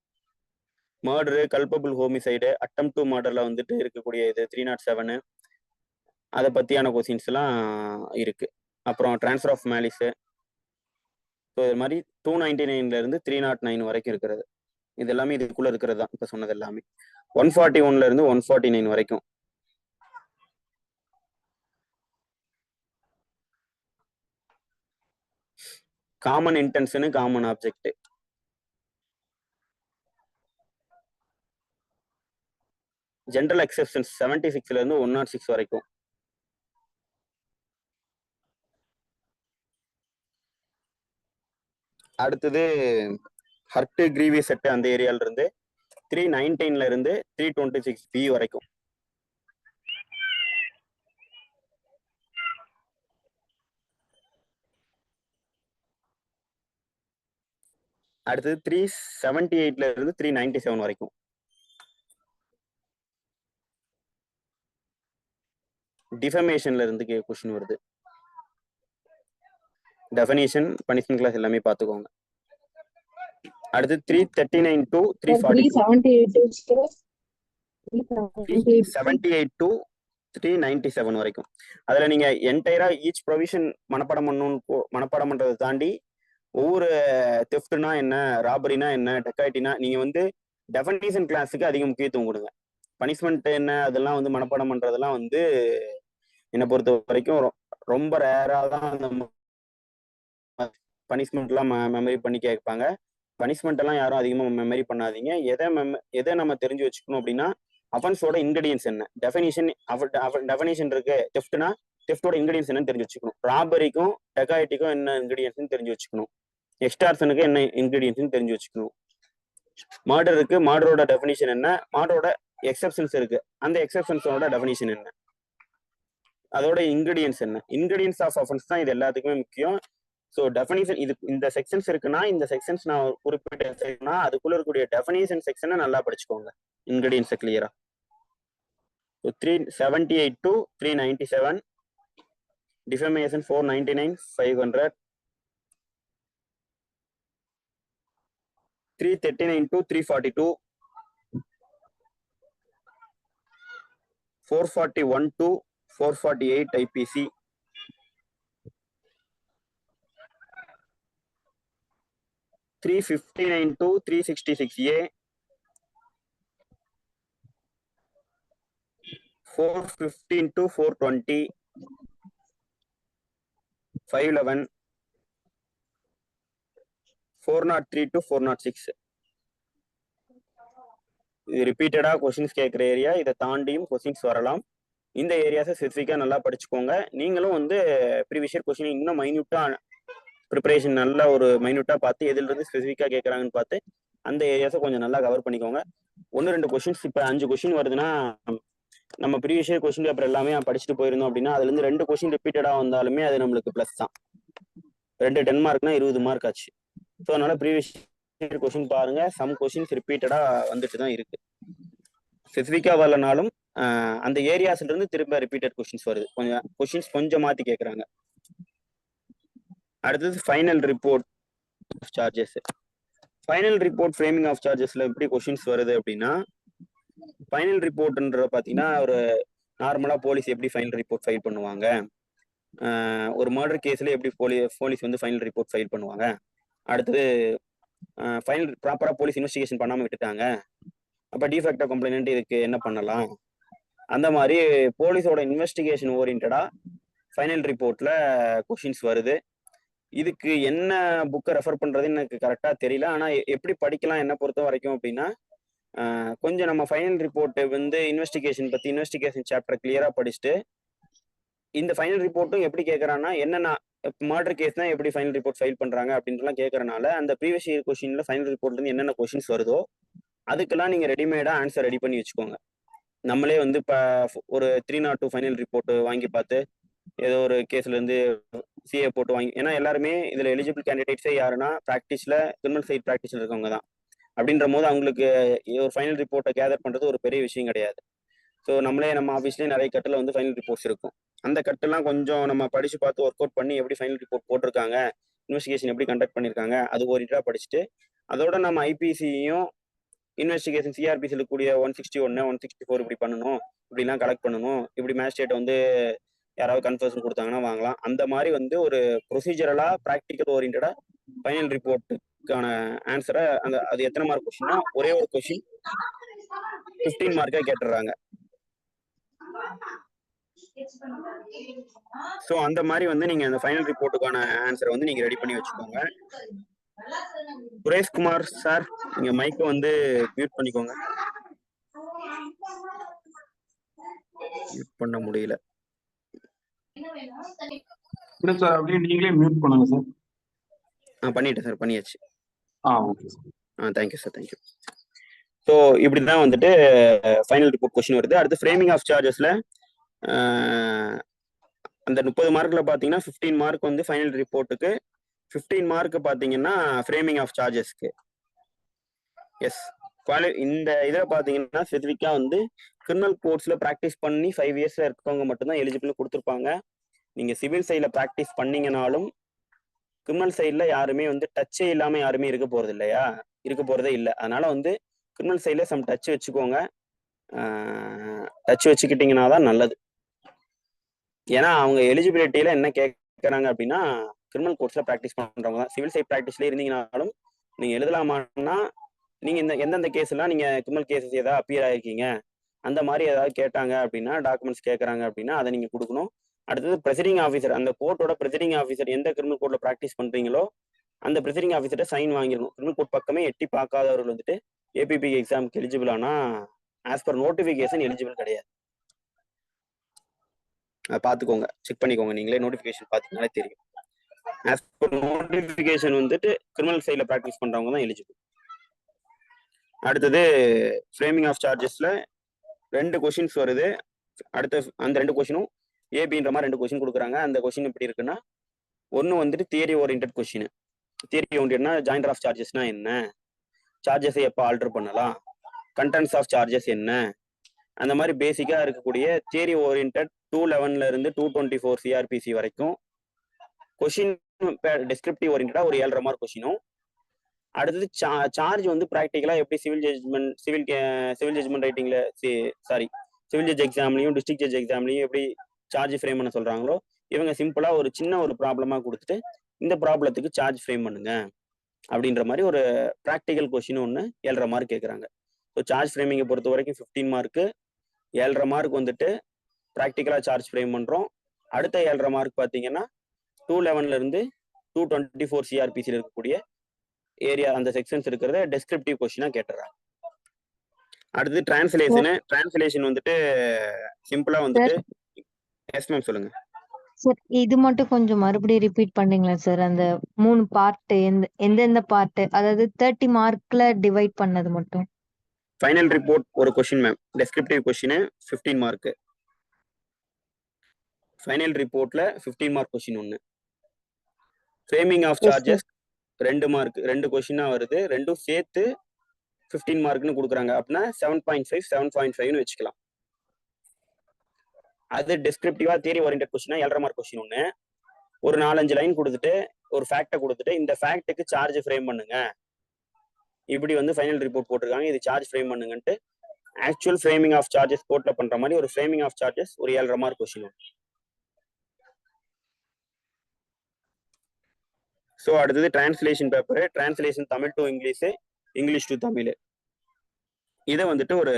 murder, culpable homicide, attempt to மர்டர்ல வந்துட்டு இருக்கக்கூடிய இது 307, அதை பத்தியான கொஸ்டின்ஸ் எல்லாம் இருக்கு. அப்புறம் டிரான்ஸ்ஃபர் ஆஃப் மேலிஸ். ஸோ இது மாதிரி 299ல இருந்து 309 வரைக்கும் இருக்கிறது. இது எல்லாமே இதுக்குள்ள இருக்கிறது தான் இப்ப சொன்னது எல்லாமே. 141ல இருந்து 149 வரைக்கும். Common intention, common object. General exceptions 76ல இருந்து 106 வரைக்கும். அடுத்தது ஹர்ட், கிரீவியஸ் செட் அந்த ஏரியால இருந்து 319ல இருந்து 326B வரைக்கும். அடுத்தது 378ல இருந்து 397 வரைக்கும். டிஃபமேஷன்ல இருந்து கொஸ்டின் வருது. டெஃபினிஷன், பனிஷ்மென்ட் கிளாஸ் எல்லாமே பார்த்துக்கோங்க. அடுத்து 339 to 378 to 397 வரைக்கும். அதுல நீங்க என்டையரா ஈச் ப்ரொவிஷன் மனப்பாடம் பண்றதை தாண்டி ஒவ்வொரு தெஃப்ட்னா என்ன, ராபரினா என்ன, டெக்காய்டினா நீங்க வந்து டெஃபினிஷன் கிளாஸுக்கு அதிக முக்கியத்துவம் கொடுங்க. பனிஷ்மெண்ட் என்ன அதெல்லாம் வந்து மனப்பாடம் பண்றதெல்லாம் வந்து என்னை பொறுத்த வரைக்கும் ரொம்ப ரேரா தான் அந்த பனிஷ்மெண்ட் எல்லாம் மெமரி பண்ணி கேட்பாங்க. பனிஷ்மெண்ட் எல்லாம் யாரும் அதிகமா மெமரி பண்ணாதீங்க. எதை நம்ம தெரிஞ்சு வச்சுக்கணும் அப்படின்னா, அஃபென்ஸோட இன்கிரீடியன்ஸ் என்ன, டெஃபினிஷன் இருக்கு. தெஃப்ட்னா தெஃப்டோட இன்கிரீடியன்ஸ் என்னன்னு தெரிஞ்சு வச்சுக்கணும். ராபரிக்கும் டெகாய்டிக்கும் என்ன இன்கிரீடியன்ஸ் தெரிஞ்சு வச்சுக்கணும். எக்ஸ்டார்சனுக்கு என்ன இன்கிரீடியன்ஸ் தெரிஞ்சு வச்சுக்கணும். மர்டருக்கு மர்டரோட டெஃபினிஷன் என்ன, மர்டரோட எக்ஸெப்ஷன்ஸ் இருக்கு, அந்த எக்ஸெப்ஷன்ஸோட டெஃபினிஷன் என்ன, அதோட இன்கிரீடியன்ஸ் என்ன. இன்கிரீடியன்ஸ் ஆஃப் அஃபென்ஸ் தான் இது எல்லாத்துக்குமே முக்கியம். ஸோ டெஃபினிஷன் இது இந்த செக்ஷன்ஸ் இருக்குன்னா, இந்த செக்ஷன்ஸ் நான் குறிப்பிட்ட அதுக்குள்ள இருக்கக்கூடிய டெஃபினிஷன் செக்ஷனை நல்லா படிச்சுக்கோங்க, இன்கிரீடியன்ஸை கிளியரா. 378 to 397, defamation 499 500, 339 to 342, 441 to 448 IPC, 359 to 366A, 415 to 420, 511, 403 to 406. இது ரிப்பீட்டடா கொஸ்டின்ஸ் கேட்குற ஏரியா. இதை தாண்டியும் கொஸ்டின்ஸ் வரலாம். இந்த ஏரியாஸை ஸ்பெசிஃபிக்காக நல்லா படிச்சுக்கோங்க. நீங்களும் வந்து ப்ரீவியஸ் இயர் கொஸ்டின் இன்னும் மைன்யூட்டா ப்ரிப்பரேஷன் நல்லா ஒரு மைன்யூட்டா பார்த்து எதுல இருந்து ஸ்பெசிஃபிக்காக கேட்குறாங்கன்னு பார்த்து அந்த ஏரியாஸை கொஞ்சம் நல்லா கவர் பண்ணிக்கோங்க. 1-2 கொஸ்டின்ஸ், இப்போ 5 கொஸ்டின் வருதுன்னா, நம்ம ப்ரீவியஸ் இயர் கொஸ்டின் பேப்பர் எல்லாமே படிச்சுட்டு போயிருந்தோம் அப்படின்னா, அதுல இருந்து 2 கொஸ்டின் ரிப்பீட்டடா வந்தாலுமே அது நம்மளுக்கு ப்ளஸ் தான். 2 10 மார்க்னா 20 மார்க் ஆச்சு. ஸோ அதனால ப்ரீவியஸ் இயர் கொஸ்டின் பாருங்க. சம் கொஸ்டின்ஸ் ரிப்பீட்டடா வந்துட்டு தான் இருக்கு. ஸ்பெசிஃபிக்கா வரலனாலும் அந்த ஏரியாஸ்ல இருந்து திரும்ப ரிப்பீட்டட் கொஸ்டின்ஸ் வருது. கொஞ்சம் மாத்தி கேட்கறாங்க. அடுத்தது final report charges. Final report framing of சார்ஜஸ்ல எப்படி கொஸ்டின்ஸ் வருது அப்படின்னா, ஃபைனல் ரிப்போர்ட்ன்ற பார்த்தீங்கன்னா, ஒரு நார்மலா போலீஸ் எப்படி ஃபைனல் ரிப்போர்ட் ஃபைல் பண்ணுவாங்க, ஒரு மர்டர் கேஸ்ல எப்படி போலீஸ் வந்து ஃபைனல் ரிப்போர்ட் ஃபைல் பண்ணுவாங்க, அடுத்தது ஃபைனல் ப்ராப்பரா போலீஸ் இன்வெஸ்டிகேஷன் பண்ணாம விட்டுட்டாங்க, அப்ப டிஃபெக்டா கம்ப்ளைண்ட் இதுக்கு என்ன பண்ணலாம், அந்த மாதிரி போலீஸோட இன்வெஸ்டிகேஷன் ஓரியன்டா ஃபைனல் ரிப்போர்ட்ல கொஸ்டின்ஸ் வருது. இதுக்கு என்ன புக்கை ரெஃபர் பண்றதுன்னு எனக்கு கரெக்டா தெரியல. ஆனா எப்படி படிக்கலாம் என்ன பொறுத்த வரைக்கும் அப்படின்னா, கொஞ்சம் நம்ம ஃபைனல் ரிப்போர்ட் வந்து இன்வெஸ்டிகேஷன் சாப்டர் கிளியரா படிச்சுட்டு, இந்த ஃபைனல் ரிப்போர்ட்டும் எப்படி கேட்கறான்னா, என்னென்ன மர்டர் கேஸ் தான் எப்படி ஃபைனல் ரிப்போர்ட் ஃபைல் பண்றாங்க அப்படின்ட்டுலாம் கேட்கறனால, அந்த ப்ரீவியஸ் இயர் கொஸ்டின்ல ஃபைனல் ரிப்போர்ட்ல இருந்து என்னென்ன கொஸ்டின்ஸ் வருதோ அதுக்கெல்லாம் நீங்க ரெடிமேடா ஆன்சர் ரெடி பண்ணி வச்சுக்கோங்க. நம்மளே வந்து இப்போ ஒரு 302 ஃபைனல் ரிப்போர்ட் வாங்கி பார்த்து ஏதோ ஒரு கேஸ்ல இருந்து சிஏ போட்டு வாங்கி, ஏன்னா எல்லாருமே இதுல எலிஜிபிள் கேண்டிடேட்ஸே யாருன்னா ப்ராக்டிஸ்ல கிரிமினல் சைட் ப்ராக்டிஸ்ல இருக்கவங்க தான். அப்படின்ற போது அவங்களுக்கு ஒரு ஃபைனல் ரிப்போர்ட்டை கேதர் பண்றது ஒரு பெரிய விஷயம் கிடையாது. ஸோ நம்ம ஆஃபீஸ்லேயே நிறைய கட்டில் வந்து ஃபைனல் ரிப்போர்ட்ஸ் இருக்கும். அந்த கட்டெல்லாம் கொஞ்சம் நம்ம படிச்சு பார்த்து ஒர்க் அவுட் பண்ணி எப்படி ஃபைனல் ரிப்போர்ட் போட்டிருக்காங்க, இன்வெஸ்டிகேஷன் எப்படி கண்டக்ட் பண்ணியிருக்காங்க, அது ஓரியன்டா படிச்சுட்டு, அதோட நம்ம ஐபிசியும் இன்வெஸ்டிகேஷன் சிஆர்பிசியில் கூடிய 161 164 இப்படி பண்ணணும், இப்படிலாம் கலெக்ட் பண்ணணும், இப்படி மேஜிஸ்ட்ரேட் வந்து யாராவது கன்ஃபர்ஷன் கொடுத்தாங்கன்னா வாங்கலாம். அந்த மாதிரி வந்து ஒரு ப்ரொசீஜரலா ப்ராக்டிக்கல் ஓரியன்டா ஃபைனல் ரிப்போர்ட்டுக்கான ஆன்சரை அது எத்தனை மார்க் கொஸ்டின்னா, ஒரே ஒரு கொஸ்டின் 15 மார்க்கா கேட்டுறாங்க. ஸோ அந்த மாதிரி வந்து நீங்க அந்த ஃபைனல் ரிப்போர்ட்டுக்கான ஆன்சரை வந்து நீங்க ரெடி பண்ணி வச்சுக்கோங்க. சுரேஷ்குமார் சார், நீங்க மைக்கை வந்து மியூட் பண்ணிக்கோங்க. மியூட் பண்ண முடியல சார், அப்படியே நீங்களே மியூட் பண்ணுங்க சார். பண்ணிட்டேன் சார், பண்ணியாச்சு. Okay sir. Thank you sir, thank you. So இப்படிதான் வந்துட்டு ஃபைனல் ரிப்போர்ட் கொஸ்டின் வருது. அடுத்து ஃப்ரேமிங் ஆஃப் சார்ஜஸ்ல அந்த 30 மார்க்ல பாத்தீங்கன்னா 15 மார்க் வந்து ஃபைனல் ரிப்போர்ட்டுக்கு, 15 மார்க் பாத்தீங்கன்னா ஃப்ரேமிங் ஆஃப் சார்ஜஸ்க்கு. எஸ், இந்த இதில் பாத்தீங்கன்னா ஸ்பெசிஃபிக்கா வந்து கிரிமினல் கோர்ட்ஸ்ல ப்ராக்டிஸ் பண்ணி 5 இயர்ஸ்ல இருக்கவங்க மட்டும்தான் எலிஜிபிள் கொடுத்துருப்பாங்க. நீங்க சிவில் சைட்ல ப்ராக்டிஸ் பண்ணீங்கனாலும் கிரிமினல் சைட்ல யாருமே வந்து டச்சே இல்லாம யாருமே இருக்க போறதே இல்லை. அதனால வந்து கிரிமினல் சைட்ல சம் டச் வச்சுக்கோங்க. டச் வச்சுக்கிட்டீங்கன்னா தான் நல்லது. ஏன்னா அவங்க எலிஜிபிலிட்டியில என்ன கேட்கறாங்க அப்படின்னா, கிரிமினல் கோர்ட்ஸ்ல ப்ராக்டிஸ் பண்றவங்க தான். சிவில் சைட் ப்ராக்டிஸ்ல இருந்தீங்கனாலும் நீங்க எழுதலாமான்னா, நீங்க எந்தெந்த கேஸ் எல்லாம் நீங்க கிரிமினல் கேசஸ் ஏதாவது அப்பியர் ஆயிருக்கீங்க, அந்த மாதிரி ஏதாவது கேட்டாங்க அப்படின்னா, டாக்குமெண்ட்ஸ் கேட்குறாங்க அப்படின்னா அதை நீங்கள் கொடுக்கணும். அடுத்தது ப்ரெசைடிங் ஆஃபீஸர், அந்த கோர்ட்டோட ப்ரெசைடிங் ஆஃபீஸர் எந்த கிரிமினல் கோர்ட்டில் ப்ராக்டிஸ் பண்ணுறீங்களோ அந்த ப்ரெசைடிங் ஆஃபீஸர்கிட்ட சைன் வாங்கிடணும். கிரிமினல் கோர்ட் பக்கமே எட்டி பார்க்காதவர்கள் வந்துட்டு ஏபிபி எக்ஸாமுக்கு எலிஜிபிள் ஆனால் ஆஸ் பர் நோட்டிஃபிகேஷன் எலிஜிபிள் கிடையாது. பார்த்துக்கோங்க, செக் பண்ணிக்கோங்க, நீங்களே நோட்டிஃபிகேஷன் பார்த்தீங்கன்னாலே தெரியும். ஆஸ் பர் நோட்டிஃபிகேஷன் வந்துட்டு கிரிமினல் சைடில் ப்ராக்டிஸ் பண்ணுறவங்க தான் எலிஜிபிள். அடுத்தது ஃப்ரேமிங் ஆஃப் சார்ஜஸ்ல 2 கொஷின்ஸ் வருது. அடுத்த அந்த 2 கொஷினும் ஏபின்ற மாதிரி 2 கொஷின் கொடுக்குறாங்க. அந்த கொஷின் எப்படி இருக்குன்னா, ஒன்று வந்துட்டு தியரி ஓரியன்ட் கொஷின். தியரி ஓரியன்ட்னா ஜாயிண்டர் ஆஃப் சார்ஜஸ்னா என்ன, சார்ஜஸை எப்போ ஆல்டர் பண்ணலாம், கண்டென்ட்ஸ் ஆஃப் சார்ஜஸ் என்ன, அந்த மாதிரி பேசிக்காக இருக்கக்கூடிய தியரி ஓரியன்ட் 211 இருந்து 224 சிஆர்பிசி வரைக்கும் கொஷின் டிஸ்கிரிப்டிவ் ஓரியன்டா ஒரு 7.5 மார்க் கொஷினும். அடுத்தது சார்ஜ் வந்து ப்ராக்டிக்கலா எப்படி சிவில் ஜட்ஜ்மெண்ட் ரைட்டிங்ல சிவில் ஜட்ஜ் எக்ஸாம்லையும் டிஸ்ட்ரிக்ட் ஜட்ஜ் எக்ஸாம்லையும் எப்படி சார்ஜ் ஃப்ரேம் பண்ண சொல்றாங்களோ, இவங்க சிம்பிளா ஒரு சின்ன ஒரு ப்ராப்ளமா கொடுத்துட்டு இந்த ப்ராப்ளத்துக்கு சார்ஜ் ஃப்ரேம் பண்ணுங்க அப்படின்ற மாதிரி ஒரு ப்ராக்டிக்கல் கொஷின் ஒன்று 7.5 மார்க் கேட்குறாங்க. ஸோ சார்ஜ் ஃப்ரேமிங்கை பொறுத்த வரைக்கும் 15 மார்க்கு, 7.5 மார்க் வந்துட்டு ப்ராக்டிக்கலா சார்ஜ் ஃப்ரேம் பண்றோம். அடுத்த 7.5 மார்க் பார்த்தீங்கன்னா 211 இருந்து 224 சிஆர்பிசியில் இருக்கக்கூடிய ஏரியா அந்த செக்ஷன்ஸ் இருக்கிறத டெஸ்கிரிப்டிவ் கொஸ்டினா கேட்டுறாங்க. அடுத்து டிரான்ஸ்லேஷன் வந்துட்டு சிம்பிளா வந்துட்டு எஸ் மேம் சொல்லுங்க சார். இது மட்டும் கொஞ்சம் மறுபடியும் ரிப்பீட் பண்ணீங்களா சார்? அந்த 3 பார்ட் எந்தெந்த பார்ட், அதாவது 30 மார்க்ல டிவைட் பண்ணது மட்டும். ஃபைனல் ரிப்போர்ட் ஒரு question ma'am, descriptive question 15 mark, final ரிப்போர்ட்ல 15 மார்க் கொஸ்டின் ஒன்று, ஃப்ரேமிங் ஆஃப் சார்ஜஸ் 2 மார்க், 2 கொஸ்டினா வருது, ரெண்டும் சேர்த்து 15 மார்க்னு கொடுக்குறாங்க. அப்படின்னா 7.5 7.5ன்னு வச்சுக்கலாம். அது டெஸ்கிரிப்டிவா தியரி ஓரியன்ட் கொஸ்டினா 7.5 மார்க் கொஸ்டின் ஒன்று, ஒரு 4-5 லைன் கொடுத்துட்டு ஒரு ஃபேக்டை கொடுத்துட்டு இந்த ஃபேக்டுக்கு சார்ஜ் ஃப்ரேம் பண்ணுங்க, இப்படி வந்து ஃபைனல் ரிப்போர்ட் போட்டிருக்காங்க, இது சார்ஜ் ஃப்ரேம் பண்ணுங்கன்ட்டு ஆக்சுவல் ஃப்ரேமிங் ஆஃப் சார்ஜஸ் கோர்ட்ல பண்ற மாதிரி ஒரு ஃப்ரேமிங் ஆஃப் சார்ஜஸ் ஒரு 7.5 மார்க் கொஸ்டின். ஸோ அடுத்தது translation paper, translation Tamil to English, English to Tamil, இதை வந்துட்டு ஒரு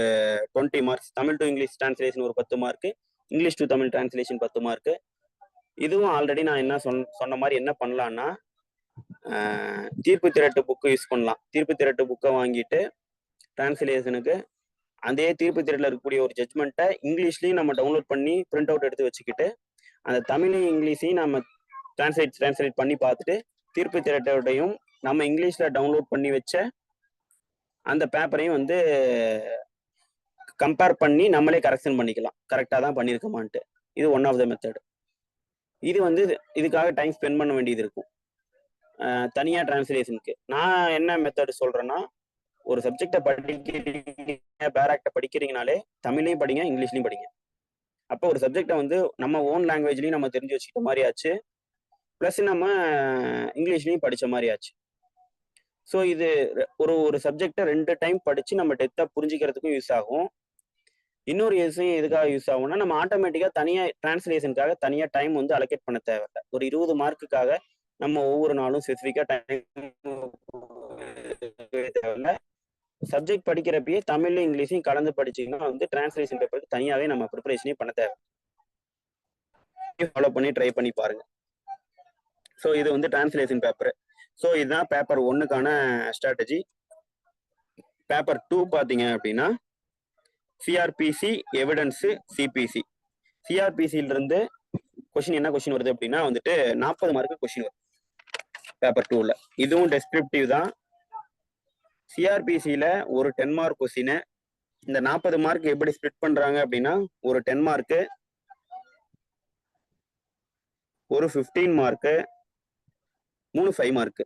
20 marks. Tamil to English translation ஒரு 10 mark, English to Tamil translation 10 mark. இதுவும் ஆல்ரெடி நான் என்ன சொன்ன மாதிரி என்ன பண்ணலாம்னா, தீர்ப்பு திரட்டு புக்கு யூஸ் பண்ணலாம். தீர்ப்பு திரட்டு புக்கை வாங்கிட்டு டிரான்ஸ்லேஷனுக்கு அதே தீர்ப்பு திரட்டில் இருக்கக்கூடிய ஒரு ஜட்மெண்ட்டை இங்கிலீஷ்லையும் நம்ம டவுன்லோட் பண்ணி பிரிண்ட் அவுட் எடுத்து வச்சுக்கிட்டு அந்த தமிழையும் இங்கிலீஷையும் நம்ம டிரான்ஸ்லேட் பண்ணி பார்த்துட்டு தீர்ப்பு திரட்டோடையும் நம்ம இங்கிலீஷ்ல டவுன்லோட் பண்ணி வச்ச அந்த பேப்பரையும் வந்து கம்பேர் பண்ணி நம்மளே கரெக்ஷன் பண்ணிக்கலாம், கரெக்டாக தான் பண்ணியிருக்கோமான்ட்டு. இது ஒன் ஆஃப் த மெத்தட். இது வந்து இதுக்காக டைம் ஸ்பெண்ட் பண்ண வேண்டியது இருக்கும். தனியாக டிரான்ஸ்லேஷனுக்கு நான் என்ன மெத்தட் சொல்றேன்னா, ஒரு சப்ஜெக்டை படிக்கிறீங்க, பேராக்டை படிக்கிறீங்கனாலே தமிழையும் படிங்க, இங்கிலீஷ்லையும் படிங்க. அப்போ ஒரு சப்ஜெக்டை வந்து நம்ம ஓன் லாங்குவேஜ்லையும் நம்ம தெரிஞ்சு வச்சுக்கிட்ட மாதிரி ஆச்சு, ப்ளஸ் நம்ம இங்கிலீஷ்லையும் படித்த மாதிரி ஆச்சு. ஸோ இது ஒரு சப்ஜெக்டை 2 டைம் படித்து நம்ம டெப்த்தாக புரிஞ்சுக்கிறதுக்கும் யூஸ் ஆகும். இன்னொரு விஷயம் எதுக்காக யூஸ் ஆகும்னா, நம்ம ஆட்டோமேட்டிக்காக தனியாக டிரான்ஸ்லேஷனுக்காக தனியாக டைம் வந்து அலோகேட் பண்ண தேவையில்லை. ஒரு 20 மார்க்குக்காக நம்ம ஒவ்வொரு நாளும் ஸ்பெசிஃபிக்காக டைம் தேவையில்லை. சப்ஜெக்ட் படிக்கிறப்பயே தமிழ்லையும் இங்கிலீஷையும் கலந்து படிச்சிங்கன்னா வந்து டிரான்ஸ்லேஷன் பேப்பருக்கு தனியாகவே நம்ம ப்ரிப்பரேஷனே பண்ண தேவை. ஃபாலோ பண்ணி ட்ரை பண்ணி பாருங்க. ஸோ இது வந்து டிரான்ஸ்லேஷன் பேப்பர். ஸோ இதுதான் பேப்பர் 1க்கான ஸ்ட்ராட்டஜி. பேப்பர் 2 பார்த்தீங்க அப்படின்னா சிஆர்பிசி எவிடன்ஸ் சிபிசி. சிஆர்பிசியிலிருந்து கொஸ்டின் என்ன கொஸ்டின் வருது அப்படின்னா வந்துட்டு 40 மார்க்கு கொஸ்டின் வருது பேப்பர் 2ல. இதுவும் டெஸ்கிரிப்டிவ் தான். சிஆர்பிசியில ஒரு 10 மார்க் கொஸ்டின். இந்த 40 மார்க் எப்படி ஸ்பிளிட் பண்றாங்க அப்படின்னா, ஒரு 10 மார்க்கு, ஒரு 15 மார்க்கு, 3 5 மார்க்கு.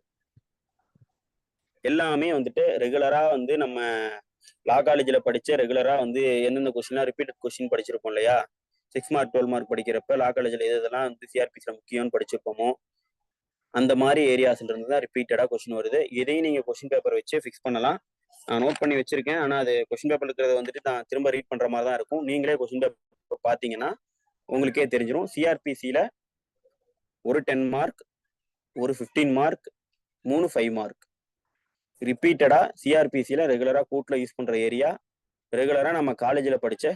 எல்லாமே வந்துட்டு ரெகுலரா வந்து நம்ம லா காலேஜில் படிச்சு ரெகுலரா வந்து எந்தெந்த கொஸ்டின்லாம் ரிப்பீட்டட் கொஸ்டின் படிச்சிருப்போம் இல்லையா, 6 மார்க் 12 மார்க் படிக்கிறப்ப லா காலேஜில் இதெல்லாம் வந்து சிஆர்பிசியில் முக்கியம்னு படிச்சிருப்போமோ அந்த மாதிரி ஏரியாஸ்ல இருந்து தான் ரிப்பீட்டடா கொஸ்டின் வருது. இதையும் நீங்க கொஸ்டின் பேப்பர் வச்சு ஃபிக்ஸ் பண்ணலாம். நான் நோட் பண்ணி வச்சிருக்கேன். ஆனா அது கொஸ்டின் பேப்பர் இருக்கிறது வந்துட்டு நான் திரும்ப ரீட் பண்ற மாதிரி தான் இருக்கும். நீங்களே கொஸ்டின் பேப்பர் பார்த்தீங்கன்னா உங்களுக்கே தெரிஞ்சிடும். சிஆர்பிசியில ஒரு 10 மார்க், ஒரு 15 மார்க், 3 5 மார்க் ரிப்பீட்டடா சிஆர்பிசியில ரெகுலரா கூட்ல யூஸ் பண்ற ஏரியா ரெகுலரா நம்ம காலேஜில் படிச்ச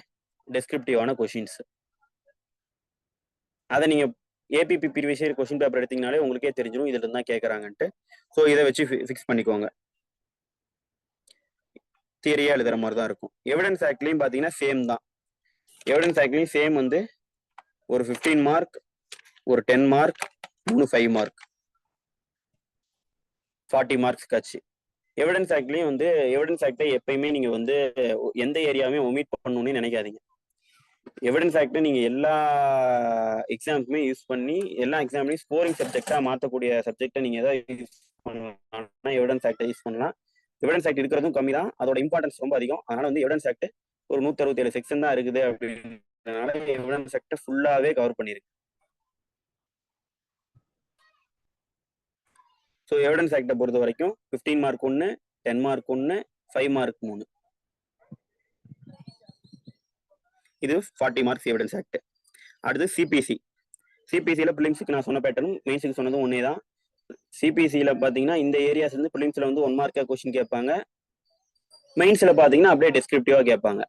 டெஸ்கிரிப்டிவான கொஷின்ஸ். அதை நீங்க APP previous year question paper எடுத்தீங்கனாலே உங்களுக்கே தெரிஞ்சிடும் இதுல இருந்தா கேட்கறாங்கன்ட்டு. ஸோ இதை வச்சு ஃபிக்ஸ் பண்ணிக்கோங்க. தியரியா எழுதுற மாதிரி தான் இருக்கும். எவிடன்ஸ் ஆக்ட்லயும் பாத்தீங்கன்னா சேம் தான். எவிடன்ஸ் ஆக்ட்லயும் சேம் வந்து ஒரு 15 மார்க், ஒரு 10 மார்க், 3 5 மார்க், 40 மார்க்ஸ் காச்சு. எவிடன்ஸ் ஆக்ட்லயும் வந்து எவிடன்ஸ் ஆக்டை எப்பயுமே நீங்க வந்து எந்த ஏரியாவுமே ஒமிட் பண்ணணும்னு நினைக்காதீங்க. எவிடன்ஸ் ஆக்ட் நீங்க எல்லா எக்ஸாமுக்குமே யூஸ் பண்ணி எல்லா எக்ஸாம்லையும் ஸ்கோரிங் சப்ஜெக்டா மாற்றக்கூடிய சப்ஜெக்டை நீங்க ஏதாவது யூஸ் பண்ணலாம். எவிடன்ஸ் ஆக்டை யூஸ் பண்ணலாம். எவிடன்ஸ் ஆக்ட் இருக்கிறதும் கம்மி தான், அதோட இம்பார்ட்டன்ஸ் ரொம்ப அதிகம். அதனால வந்து எவிடன்ஸ் ஆக்ட் ஒரு 167 செக்ஷன் தான் இருக்குது அப்படின்றதுனால எவிடன்ஸ் ஆக்ட் ஃபுல்லாவே கவர் பண்ணிருக்கு. ஸோ எவிடன்ஸ் ஆக்டை பொறுத்த வரைக்கும் 15 மார்க் 1, 10 மார்க் 1, 5 மார்க் 3, இது 40 மார்க்ஸ் எவிடன்ஸ் ஆக்ட். அடுத்து சிபிசி. சிபிசியில பிலிம்ஸுக்கு நான் சொன்ன பேட்டர்னும் மெயின்ஸுக்கு சொன்னதும் ஒன்னே தான். சிபிசியில பாத்தீங்கன்னா இந்த ஏரியாஸ் வந்து பிலிம்ஸ்ல வந்து 1 மார்க்கா கொஸ்டின் கேட்பாங்க. மெயின்ஸ்ல பாத்தீங்கன்னா அப்படியே டெஸ்கிரிப்டிவா கேட்பாங்க.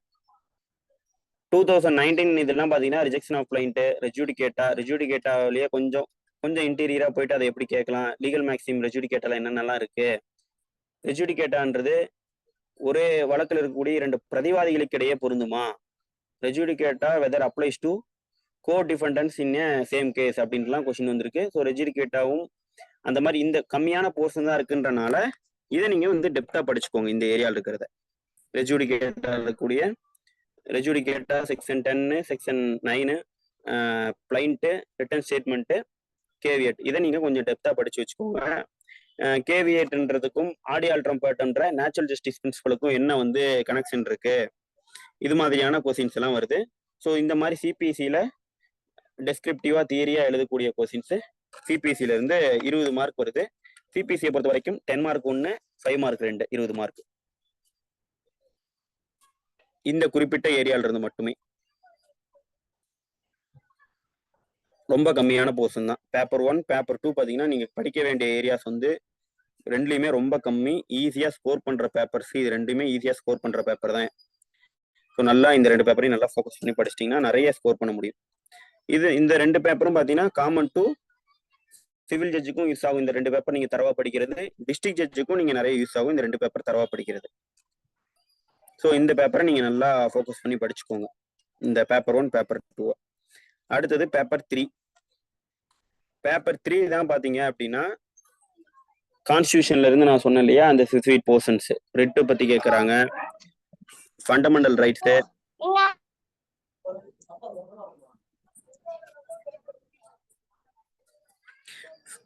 2019 இதெல்லாம் பாத்தீங்கன்னா ரிஜெக்ஷன் ஆஃப் கிளைண்ட், ரெஜுடிகேட்டாவிலேயே கொஞ்சம் இன்டீரியரா போயிட்டு அதை எப்படி கேட்கலாம், லீகல் மேக்ஸிம் ரெஜுடிகேட்டால என்னென்னலாம் இருக்கு. ரெஜுடிகேட்டான்றது ஒரே வழக்கில் இருக்கக்கூடிய 2 பிரதிவாதிகளுக்கு இடையே பொருந்துமா, res judicata whether applies to co defendants in same case அப்படின்ட்டுலாம் கொஸ்டின் வந்திருக்கு. ஸோ ரெஜுடிகேட்டாவும் அந்த மாதிரி இந்த கம்மியான போர்ஷன் தான் இருக்குன்றனால இதை நீங்க வந்து டெப்தா படிச்சுக்கோங்க. இந்த ஏரியாவில் இருக்கிறத ரெஜுடிகேட்டா இருக்கக்கூடிய res judicata section 10, section 9, plaint, written statement, caveat, இதை நீங்க கொஞ்சம் டெப்தா படிச்சு வச்சுக்கோங்க. கேவியேட்ன்றதுக்கும் ஆடி ஆல்ட்ரம் பேர்ட்ன்ற நேச்சுரல் ஜஸ்டிஸ் பிரின்சிபலுக்கும் என்ன வந்து கனெக்ஷன் இருக்கு, இது மாதிரியான கொஸ்டின்ஸ் எல்லாம் வருது. ஸோ இந்த மாதிரி சிபிசியில டெஸ்கிரிப்டிவா தியரியா எழுதக்கூடிய கொஸ்டின்ஸ் சிபிசியில இருந்து 20 மார்க் வருது. சிபிசியை பொறுத்த வரைக்கும் 10 மார்க் 1, 5 மார்க் 2, 20 மார்க். இந்த குறிப்பிட்ட ஏரியால இருந்து மட்டுமே ரொம்ப கம்மியான போர்ஷன் தான். பேப்பர் 1, பேப்பர் 2 பாத்தீங்கன்னா நீங்க படிக்க வேண்டிய ஏரியாஸ் வந்து ரெண்டுலயுமே ரொம்ப கம்மி. ஈஸியா ஸ்கோர் பண்ற பேப்பர்ஸ் இது ரெண்டுமே ஈஸியா ஸ்கோர் பண்ற பேப்பர் தான். ஸோ நல்லா இந்த 2 பேப்பரையும் நல்லா ஃபோக்கஸ் பண்ணி படிச்சிட்டிங்கன்னா நிறைய ஸ்கோர் பண்ண முடியும். இந்த 2 பேப்பரும் பாத்தீங்கன்னா காமன் டு சிவில் ஜட்ஜுக்கும் யூஸ் ஆகும். இந்த 2 பேப்பர் நீங்க தரவா படிக்கிறது, டிஸ்ட்ரிக்ட் ஜட்ஜுக்கும் நீங்க நிறைய யூஸ் ஆகும் இந்த 2 பேப்பர் தரவா படிக்கிறது. ஸோ இந்த பேப்பரை நீங்க நல்லா ஃபோக்கஸ் பண்ணி படிச்சுக்கோங்க, இந்த பேப்பர் 1, பேப்பர் 2. அடுத்தது பேப்பர் 3. பேப்பர் 3 தான் பாத்தீங்க அப்படின்னா கான்ஸ்டியூஷன்ல இருந்து நான் சொன்னேன் இல்லையா, அந்த ஸ்பெசிஃபிக் போர்ஷன்ஸ் ரிட் பத்தி கேட்கறாங்க, ஃபண்டமெண்டல் ரைட்ஸ்,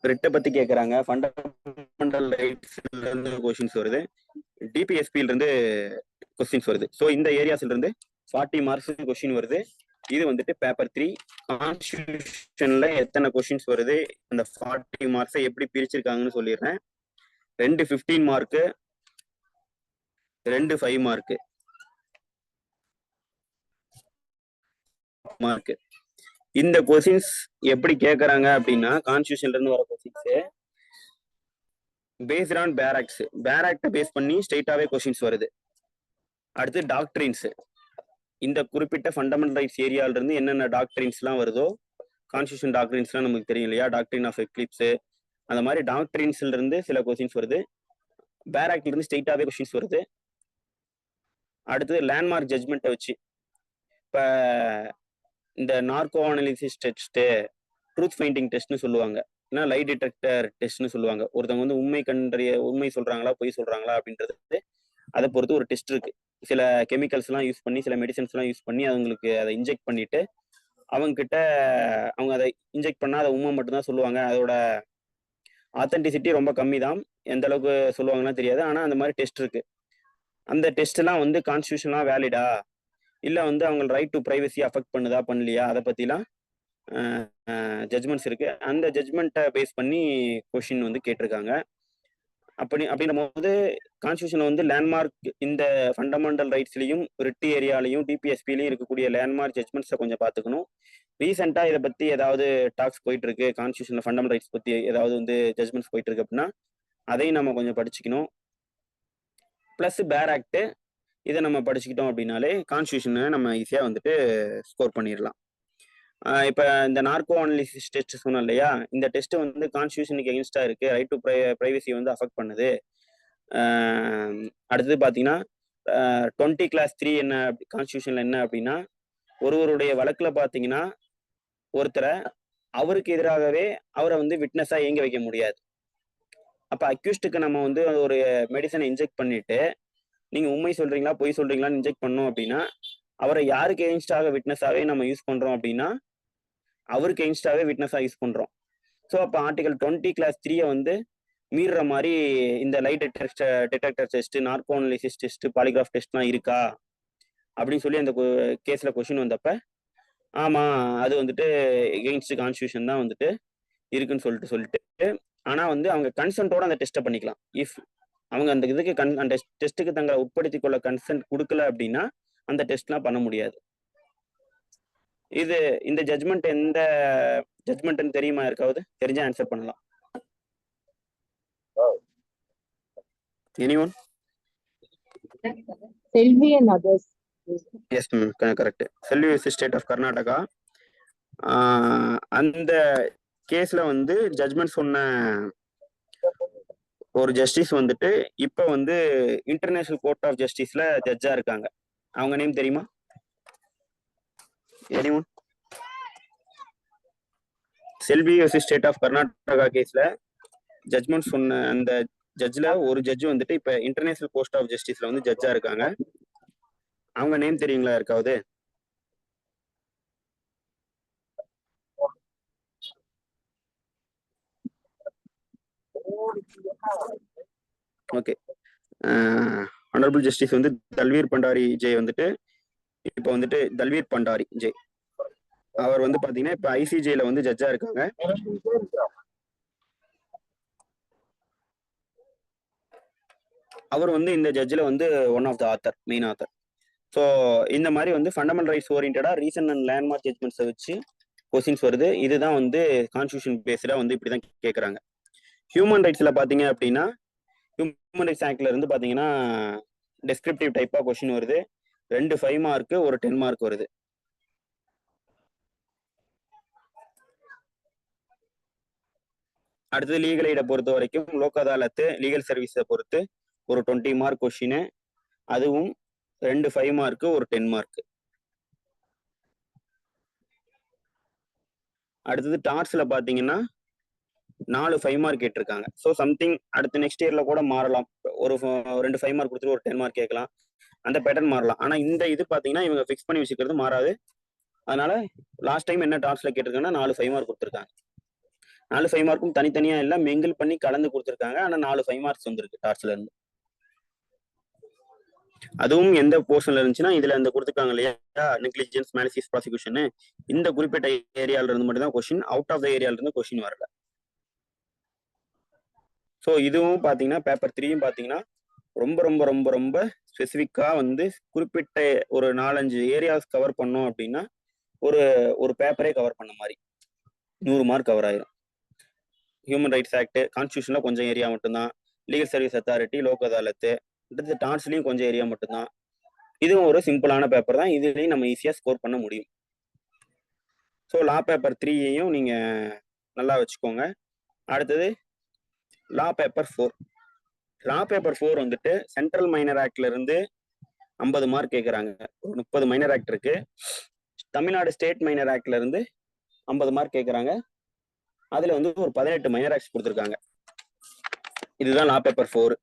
ரிட்டை பத்தி கேட்கறாங்க, ஃபண்டமெண்டல் ரைட்ஸ்ல இருந்து கொஸ்டின்ஸ் வருது, டிபிஎஸ்பில இருந்து கொஸ்டின்ஸ் வருது. ஸோ இந்த ஏரியாஸ்ல இருந்து 40 மார்க்ஸ் கொஸ்டின் வருது. இது வந்துட்டு பேப்பர் 3. கான்ஸ்டியூஷன்ல எத்தனை கொஸ்டின்ஸ் வருது, அந்த 40 மார்க்ஸை எப்படி பிரிச்சிருக்காங்கன்னு சொல்லிடுறேன். 2 15 மார்க்கு, 2 5 மார்க்கு மார்க்கு. இந்த கொஸ்டின்ஸ் எப்படி கேட்கறாங்க அப்படின்னா கான்ஸ்டியூஷன்ல இருந்து வர கொஸ்டின்ஸ் பேஸ்ட் ஆன் பேராக்ட்ஸ், பேராக்டை பேஸ் பண்ணி ஸ்ட்ரெயிட்டாவே கொஸ்டின்ஸ் வருது. அடுத்து டாக்ட்ரின்ஸ், இந்த குறிப்பிட்ட ஃபண்டமெண்டல் ரைட்ஸ் ஏரியால இருந்து என்னென்ன டாக்ட்ரின்ஸ் எல்லாம் வருதோ, கான்ஸ்டியூஷன் டாக்ட்ரின்ஸ் எல்லாம் நமக்கு தெரியும் இல்லையா, டாக்ட்ரின் ஆஃப் எக்லிப்ஸ், அந்த மாதிரி டாக்ட்ரின்ஸ்ல இருந்து சில கொஸ்டின்ஸ் வருது. பேராக்ட்ல இருந்து ஸ்ட்ரெயிட்டாவே கொஸ்டின்ஸ் வருது. அடுத்து லேண்ட்மார்க் ஜட்மெண்ட்டை வச்சு இப்ப இந்த narco analysis test, truth finding டெஸ்ட்னு சொல்லுவாங்க, ஏன்னா லை டிடெக்டர் டெஸ்ட்னு சொல்லுவாங்க. ஒருத்தவங்க வந்து உண்மை சொல்றாங்களா பொய் சொல்றாங்களா அப்படின்றது அதை பொறுத்து ஒரு டெஸ்ட் இருக்கு. சில கெமிக்கல்ஸ் எல்லாம் யூஸ் பண்ணி, சில மெடிசன்ஸ் எல்லாம் யூஸ் பண்ணி அவங்களுக்கு அதை இன்ஜெக்ட் பண்ணிட்டு அவங்க கிட்ட அவங்க அதை இன்ஜெக்ட் பண்ணா அதை உண்மை மட்டும்தான் சொல்லுவாங்க. அதோட ஆத்தென்டிசிட்டி ரொம்ப கம்மி தான், எந்த அளவுக்கு சொல்லுவாங்கன்னா தெரியாது. ஆனா அந்த மாதிரி டெஸ்ட் இருக்கு. அந்த டெஸ்ட் எல்லாம் வந்து கான்ஸ்டியூஷன்லாம் வேலிடா, இல்ல வந்து அவங்க ரைட் டு பிரைவசி அஃபெக்ட் பண்ணுதா பண்ணலையா, அதை பத்திலாம் ஜட்மெண்ட்ஸ் இருக்கு. அந்த ஜட்மெண்ட்டை பேஸ் பண்ணி கொஸ்டின் வந்து கேட்டிருக்காங்க. அப்படின்ற போது கான்ஸ்டியூஷன் வந்து லேண்ட்மார்க் இந்த ஃபண்டமெண்டல் ரைட்ஸ்லயும் ரிட் ஏரியாலையும் டிபிஎஸ்பிலையும் இருக்கக்கூடிய லேண்ட்மார்க் ஜட்மெண்ட்ஸை கொஞ்சம் பார்த்துக்கணும். ரீசெண்டா இதை பத்தி ஏதாவது டாக்ஸ் போயிட்டு இருக்கு, கான்ஸ்டியூஷன்ல ஃபண்டமெண்டல் ரைட்ஸ் பத்தி ஏதாவது வந்து ஜட்மெண்ட்ஸ் போயிட்டு இருக்கு அப்படின்னா அதையும் நம்ம கொஞ்சம் படிச்சுக்கணும். பிளஸ் பேராக்ட் இதை நம்ம படிச்சுக்கிட்டோம் அப்படின்னாலே கான்ஸ்டியூஷனை நம்ம ஈஸியாக வந்துட்டு ஸ்கோர் பண்ணிடலாம். இப்போ இந்த நார்கோ அனாலிசிஸ் டெஸ்ட் சொன்னோம் இல்லையா, இந்த டெஸ்ட் வந்து கான்ஸ்டியூஷனுக்கு எகென்ஸ்டா இருக்கு, ரைட் டு பிரைவசி வந்து அஃபெக்ட் பண்ணுது. அடுத்தது பார்த்தீங்கன்னா 20 class 3 என்ன கான்ஸ்டியூஷன்ல என்ன அப்படின்னா, ஒருவருடைய வழக்குல பார்த்தீங்கன்னா ஒருத்தரை அவருக்கு எதிராகவே அவரை வந்து விட்னஸா இயங்க வைக்க முடியாது. அப்ப அக்யூஸ்டுக்கு நம்ம வந்து ஒரு மெடிசனை இன்ஜெக்ட் பண்ணிட்டு நீங்க உண்மை சொல்றீங்களா பொய் சொல்றீங்களான்னு இன்ஜெக்ட் பண்ணோம் அப்படின்னா, அவரை யாருக்கு எகென்ஸ்டாக விட்னஸாவே நம்ம யூஸ் பண்றோம் அப்படின்னா அவருக்கு எகென்ஸ்டாவே விட்னஸா யூஸ் பண்றோம். ஸோ அப்போ ஆர்டிகல் 20 class 3 வந்து மீறுற மாதிரி இந்த lie detector test, narco analysis test, polygraph டெஸ்ட்லாம் இருக்கா அப்படின்னு சொல்லி அந்த கேஸ்ல கொஸ்டின் வந்தப்ப ஆமா அது வந்துட்டு எகெயின்ஸ்ட் கான்ஸ்டியூஷன் தான் வந்துட்டு இருக்குன்னு சொல்லிட்டு ஆனா வந்து அவங்க கன்சென்ட்டோட அந்த டெஸ்ட்டை பண்ணிக்கலாம். இஃப் அவங்க அந்த இதுக்கு அந்த டெஸ்ட்டுக்கு தங்களை உட்படுத்தி கொள்ள கன்சென்ட் கொடுக்கல அப்படின்னா அந்த டெஸ்ட்லாம் பண்ண முடியாது. இது இந்த ஜட்மெண்ட் எந்த ஜட்மெண்ட்னு தெரியுமா இருக்காவது? தெரிஞ்சா ஆன்சர் பண்ணலாம். Anyone? Selvi and others. Yes ma'am, correct. Selvi versus state of Karnataka. அந்த கேஸ்ல வந்து ஜட்மெண்ட் சொன்ன ஒரு ஜஸ்டிஸ் வந்துட்டு இப்ப வந்து இன்டர்நேஷனல் கோர்ட் ஆஃப் ஜஸ்டிஸ்ல ஜட்ஜா இருக்காங்க. அவங்க நேம் தெரியுமா? Anyone? Selvi versus state of Karnataka கேஸ்ல ஜட்மெண்ட் சொன்ன அந்த ஜட்ஜ்ல ஒரு ஜட்ஜ் வந்துட்டு இப்ப இன்டர்நேஷனல் கோர்ட் ஆஃப் ஜஸ்டிஸ்ல வந்து ஜட்ஜா இருக்காங்க. அவங்க நேம் தெரியுங்களா இருக்காவது? ஓகே. ஆனரபிள் ஜஸ்டிஸ் வந்து தல்வீர் பண்டாரி ஜெய் வந்துட்டு இப்ப வந்துட்டு தல்வீர் பண்டாரி ஜெய் அவர் வந்து பாத்தீங்கன்னா இப்ப ஐசிஜேல வந்து ஜட்ஜா இருக்காங்க. அவர் வந்து இந்த ஜட்ஜில் வந்து one of the author, main author. So இந்த மாதிரி வந்து ஃபண்டமெண்டல் ரைட்ஸ் ஓரியன்டா ரீசன் அண்ட் லேண்ட்மார்க் ஜட்மெண்ட்ஸை வச்சு கொஸ்டின்ஸ் வருது. இதுதான் வந்து கான்ஸ்டியூஷன் பேஸ்டா வந்து இப்படிதான் கேட்குறாங்க. ஹியூமன் ரைட்ஸ்ல பாத்தீங்க அப்படின்னா ஹியூமன் ரைட்ஸ் ஆக்ட்ல இருந்து பாத்தீங்கன்னா டெஸ்கிரிப்டிவ் டைப்பா கொஸ்டின் வருது. 2 5 மார்க், ஒரு 10 மார்க் வருது. அடுத்தது லீகல் எய்டை பொறுத்த வரைக்கும் லோக் அதாலத்து, லீகல் சர்வீஸை பொறுத்து ஒரு 20 மார்க் கொஸ்டின், அதுவும் 2 5 மார்க், ஒரு 10 மார்க். அடுத்தது டார்ஸ்ல பாத்தீங்கன்னா 4 5 மார்க் கேட்டிருக்காங்க. ஸோ சம்திங் அடுத்த நெக்ஸ்ட் இயர்ல கூட மாறலாம். ஒரு 2 5 மார்க் கொடுத்துட்டு ஒரு 10 மார்க் கேட்கலாம். அந்த பேட்டர்ன் மாறலாம். ஆனா இந்த இது பாத்தீங்கன்னா இவங்க ஃபிக்ஸ் பண்ணி வச்சுக்கிறது மாறாது. அதனால லாஸ்ட் டைம் என்ன டார்ஸ்ல கேட்டிருக்காங்கன்னா 4 5 மார்க் கொடுத்துருக்காங்க. 4 5 மார்க்கும் தனித்தனியா இல்ல, மிங்கிள் பண்ணி கலந்து கொடுத்துருக்காங்க. ஆனா 4 5 மார்க்ஸ் வந்திருக்கு டார்ஸ்ல இருந்து. அதுவும் எந்த போர்ஷன்ல இருந்துச்சுன்னா இதுல இந்த கொடுத்துருக்காங்க இல்லையா, நெக்லிஜென்ஸ், மேலிசியஸ் ப்ராசிக்யூஷன், இந்த குறிப்பிட்ட ஏரியால இருந்து மட்டும் தான் கொஸ்டின், அவுட் ஆஃப் த ஏரியால இருந்து கொஸ்டின் வரல. ஸோ இதுவும் பாத்தீங்கன்னா பேப்பர் 3யும் பாத்தீங்கன்னா ரொம்ப ரொம்ப ரொம்ப ரொம்ப ஸ்பெசிஃபிக்கா வந்து குறிப்பிட்ட ஒரு 4-5 ஏரியாஸ் கவர் பண்ணோம் அப்படின்னா ஒரு பேப்பரே கவர் பண்ண மாதிரி 100 மார்க் கவர் ஆயிரும். ஹியூமன் ரைட்ஸ் ஆக்ட், கான்ஸ்டியூஷன்ல கொஞ்சம் ஏரியா மட்டும்தான், லீகல் சர்வீஸ் அத்தாரிட்டி, லோக் அதாலத்து, அடுத்து டார்ஸ்லயும் கொஞ்சம் ஏரியா மட்டும்தான். இதுவும் ஒரு சிம்பிளான பேப்பர் தான். இதுலயும் நம்ம ஈஸியா ஸ்கோர் பண்ண முடியும். ஸோ லா பேப்பர் 3யையும் நீங்க நல்லா வச்சுக்கோங்க. அடுத்தது லா பேப்பர் 4. லா பேப்பர் 4 வந்துட்டு சென்ட்ரல் மைனர் ஆக்ட்ல இருந்து 50 மார்க் கேட்கறாங்க. 30 மைனர் ஆக்ட் இருக்கு. தமிழ்நாடு ஸ்டேட் மைனர் ஆக்ட்ல இருந்து 50 மார்க் கேட்கறாங்க. அதுல வந்து ஒரு 18 மைனர் ஆக்ட்ஸ் கொடுத்துருக்காங்க. இதுதான் லா பேப்பர் 4.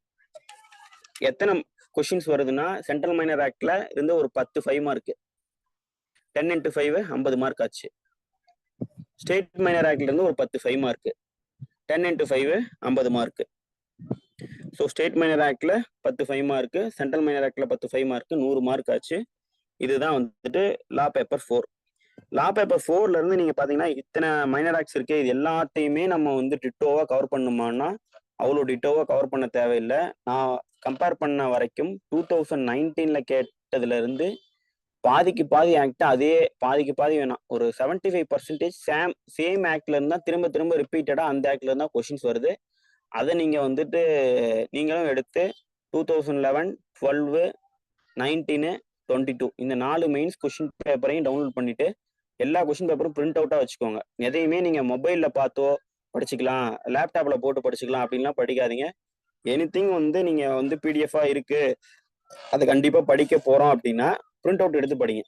எத்தனை கொஸ்டின்ஸ் வருதுன்னா சென்ட்ரல் மைனர் ஆக்ட்ல இருந்து ஒரு 10 5 மார்க், 10 into 5 50 மார்க் ஆச்சு. ஸ்டேட் மைனர் ஆக்ட்ல இருந்து ஒரு 10 5 mark, 10 into 5 50 mark. So state minor ஆக்ட்ல 10 5 மார்க், சென்ட்ரல் மைனர் ஆக்ட்ல 10 5 மார்க், 100 மார்க் ஆச்சு. இதுதான் வந்துட்டு லா பேப்பர் 4. லா பேப்பர் 4ல இருந்து நீங்க பாத்தீங்கன்னா இத்தனை மைனர் ஆக்ட்ஸ் இருக்கு. இது எல்லாத்தையுமே நம்ம வந்து டிட்டோவா கவர் பண்ணுமான்னா அவ்வளோ டிட்டோவா கவர் பண்ண தேவையில்லை. நான் கம்பேர் பண்ண வரைக்கும் 2019ல கேட்டதுல இருந்து பாதிக்கு பாதி ஆக்ட், அதே பாதிக்கு பாதி வேணாம், ஒரு 75% சேம் ஆக்ட்ல இருந்தா திரும்ப திரும்ப ரிப்பீட்டடா அந்த ஆக்ட்ல இருந்தா கொஸ்டின்ஸ் வருது. அதை நீங்க வந்துட்டு நீங்களும் எடுத்து 2011, 12, 19, 22 இந்த 4 மெயின்ஸ் கொஸ்டின் பேப்பரையும் டவுன்லோட் பண்ணிட்டு எல்லா கொஸ்டின் பேப்பரும் பிரிண்ட் அவுட்டா வச்சுக்கோங்க. எதையுமே நீங்க மொபைல்ல பார்த்தோ படிச்சுக்கலாம், லேப்டாப்ல போட்டு படிச்சுக்கலாம் அப்படின்லாம் படிக்காதீங்க. எனிதிங் வந்து நீங்க வந்து பிடிஎஃபா இருக்கு, அதை கண்டிப்பா படிக்க போறோம் அப்படின்னா பிரிண்ட் அவுட் எடுத்து படிங்க.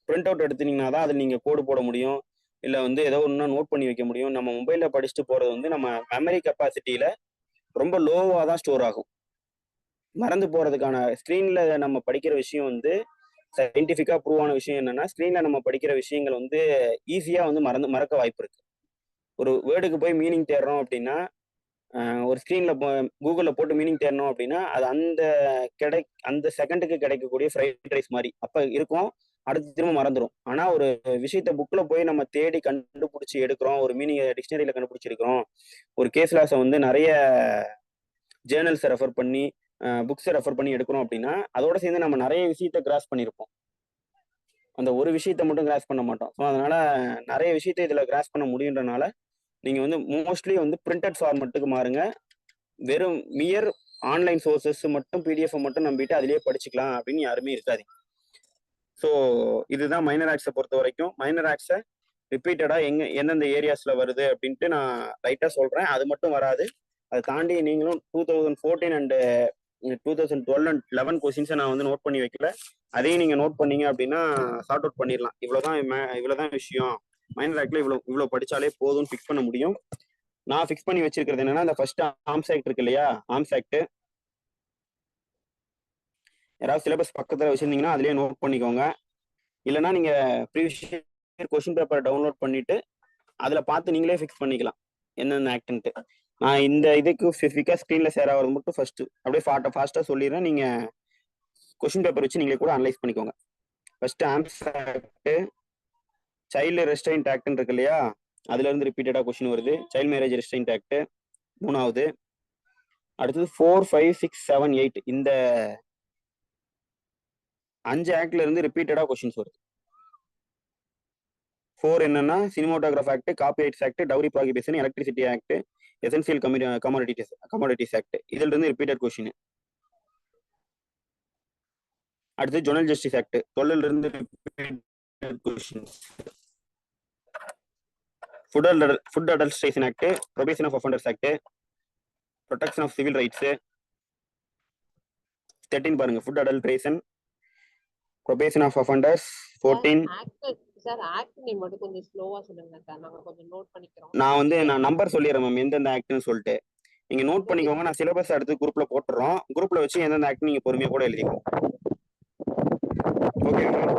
பிரிண்ட் அவுட் எடுத்தீங்கன்னா தான் அது நீங்க கோடு போட முடியும், இல்ல வந்து ஏதோ ஒன்று நோட் பண்ணி வைக்க முடியும். நம்ம மொபைல்ல படிச்சுட்டு போறது வந்து நம்ம மெமரி கெப்பாசிட்டியில ரொம்ப லோவா தான் ஸ்டோர் ஆகும். மறந்து போறதுக்கான ஸ்கிரீன்ல நம்ம படிக்கிற விஷயம் வந்து சயின்டிஃபிக்கா ப்ரூவ் ஆன விஷயம் என்னன்னா, ஸ்கிரீன்ல நம்ம படிக்கிற விஷயங்கள் வந்து ஈஸியா வந்து மறக்க வாய்ப்பு இருக்கு. ஒரு வேர்டுக்கு போய் மீனிங் தேடுறோம் அப்படின்னா, ஒரு ஸ்கிரீன்ல கூகுள்ல போட்டு மீனிங் தேடணும் அப்படின்னா, அது அந்த செகண்டுக்கு கிடைக்கக்கூடிய ஃப்ரைட் ரைஸ் மாதிரி அப்ப இருக்கும், அடுத்து திரும்ப மறந்துடும். ஆனா ஒரு விஷயத்த புக்ல போய் நம்ம தேடி கண்டுபிடிச்சி எடுக்கிறோம், ஒரு மீனிங் டிக்ஷனரியில கண்டுபிடிச்சி எடுக்கிறோம், ஒரு கேஸ் லாஸை வந்து நிறைய ஜேர்னல்ஸை ரெஃபர் பண்ணி புக்ஸை ரெஃபர் பண்ணி எடுக்கிறோம் அப்படின்னா, அதோட சேர்ந்து நம்ம நிறைய விஷயத்த கிராஸ் பண்ணியிருப்போம். அந்த ஒரு விஷயத்த மட்டும் கிராஸ் பண்ண மாட்டோம். ஸோ அதனால நிறைய விஷயத்த இதுல கிராஸ் பண்ண முடியுன்றனால நீங்க வந்து மோஸ்ட்லி வந்து பிரிண்டட் ஃபார்மெட்டுக்கு மாறுங்க. வெறும் மியர் ஆன்லைன் சோர்சஸ் மட்டும் பிடிஎஃப் மட்டும் நம்பிட்டு அதிலேயே படிச்சுக்கலாம் அப்படின்னு யாருமே இருக்காதீங்க. ஸோ இதுதான் மைனர் ஆக்ட்ஸை பொறுத்த வரைக்கும். மைனர் ஆக்ட்ஸை ரிப்பீட்டடா எந்தெந்த ஏரியாஸ்ல வருது அப்படின்ட்டு நான் ரைட்டா சொல்றேன். அது மட்டும் வராது, அதை தாண்டி நீங்களும் 2014 அண்ட் 2012 அண்ட் 11 கொஸ்டின்ஸை நான் வந்து நோட் பண்ணி வைக்கல. அதையும் நீங்க நோட் பண்ணீங்க அப்படின்னா சார்ட் அவுட் பண்ணிடலாம். இவ்வளவுதான் விஷயம், மைனர் ஆக்ட்ல இவ்வளவு படிச்சாலே போதும்னு ஃபிக்ஸ் பண்ண முடியும். நான் ஃபிக்ஸ் பண்ணி வச்சிருக்கிறது என்னன்னா, இந்த ஃபர்ஸ்ட் ஆர்ம்ஸ் ஆக்ட் இருக்கு இல்லையா, ஆர்ம்ஸ் ஆக்ட் யாராவது சிலபஸ் பக்கத்துல வச்சிருந்தீங்கன்னா அதுலயே நோட் பண்ணிக்கோங்க. இல்லைன்னா நீங்க ப்ரீவியஸ் கொஸ்டின் பேப்பரை டவுன்லோட் பண்ணிட்டு அதுல பார்த்து நீங்களே ஃபிக்ஸ் பண்ணிக்கலாம் என்னென்ன ஆக்ட்ன்ட்டு. நான் இந்த இதுக்கு ஸ்பெசிஃபிக்கா ஸ்க்ரீன்ல ஷேர் ஆகிறது மட்டும் ஃபர்ஸ்ட் அப்படியே ஃபாஸ்டா சொல்லிடுறேன். நீங்க கொஸ்டின் பேப்பர் வச்சு நீங்களே கூட அனலைஸ் பண்ணிக்கோங்க. First arms act, child restraint ஆக்ட்னு இருக்கு இல்லையா, அதுல இருந்து ரிப்பீட்டடா கொஸ்டின் வருது. சைல்டு மேரேஜ் ரெஸ்ட்ரைன்ட் ஆக்ட் 3வது. அடுத்தது 4, 5, 6, 7, 8 இந்த 5 ஆக்ட்ல இருந்து ரிப்பீட்டடா கொஸ்டின்ஸ் வருது. 4 என்னன்னா cinematograph act, copyrights act, dowry prohibition, electricity act, essential commodities act, இதுல இருந்து ரிப்பீட்டட் கொஸ்டின். அடுத்து ஜுவனல் ஜஸ்டிஸ் ஆக்ட் 12ல இருந்து repeated questions. Food adulteration act, probation of offenders act, protection of civil rights. 13 பாருங்க, food adulteration, probation of offenders. 14 sir act name மட்டும் கொஞ்சம் ஸ்லோவா சொல்லுங்க சார், நாங்க கொஞ்சம் நோட் பண்ணிக்கிறோம். நான் நம்பர் சொல்லிடுறேன் மேம் எந்தெந்த ஆக்ட்னு சொல்லிட்டு நீங்க நோட் பண்ணிக்கோங்க. நான் சிலபஸ் அடுத்து குரூப்ல போட்டுறோம், குரூப்ல வச்சு எந்தெந்த ஆக்ட் நீங்க பொறுமையா கூட எழுதிக்கோங்க. Okay ma'am.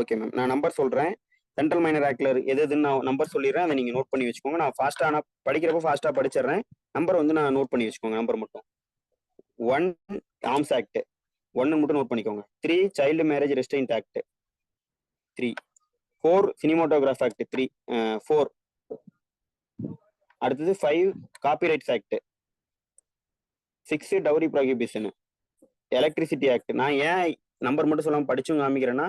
ஓகே மேம், நான் நம்பர் சொல்றேன். சென்ட்ரல் மைனர் ஆக்ட்ல எதுன்னு நான் நம்பர் சொல்லிடுறேன், அதை நீங்க நோட் பண்ணி வச்சுக்கோங்க. நான் படிக்கிறப்போ ஃபாஸ்டா படிச்சிடுறேன். நம்பர் வந்து நான் நோட் பண்ணி வச்சுக்கோங்க. நம்பர் மட்டும் 1 ஆர்ம்ஸ் ஆக்ட் 1 மட்டும் நோட் பண்ணிக்கோங்க. 3 child marriage restrained act 3. 4 cinematograph act 4. அடுத்தது 5 copyrights act. 6 dowry prohibition, electricity act. நான் ஏன் நம்பர் மட்டும் சொல்லாம படிச்சும் காமிக்கிறேன்னா,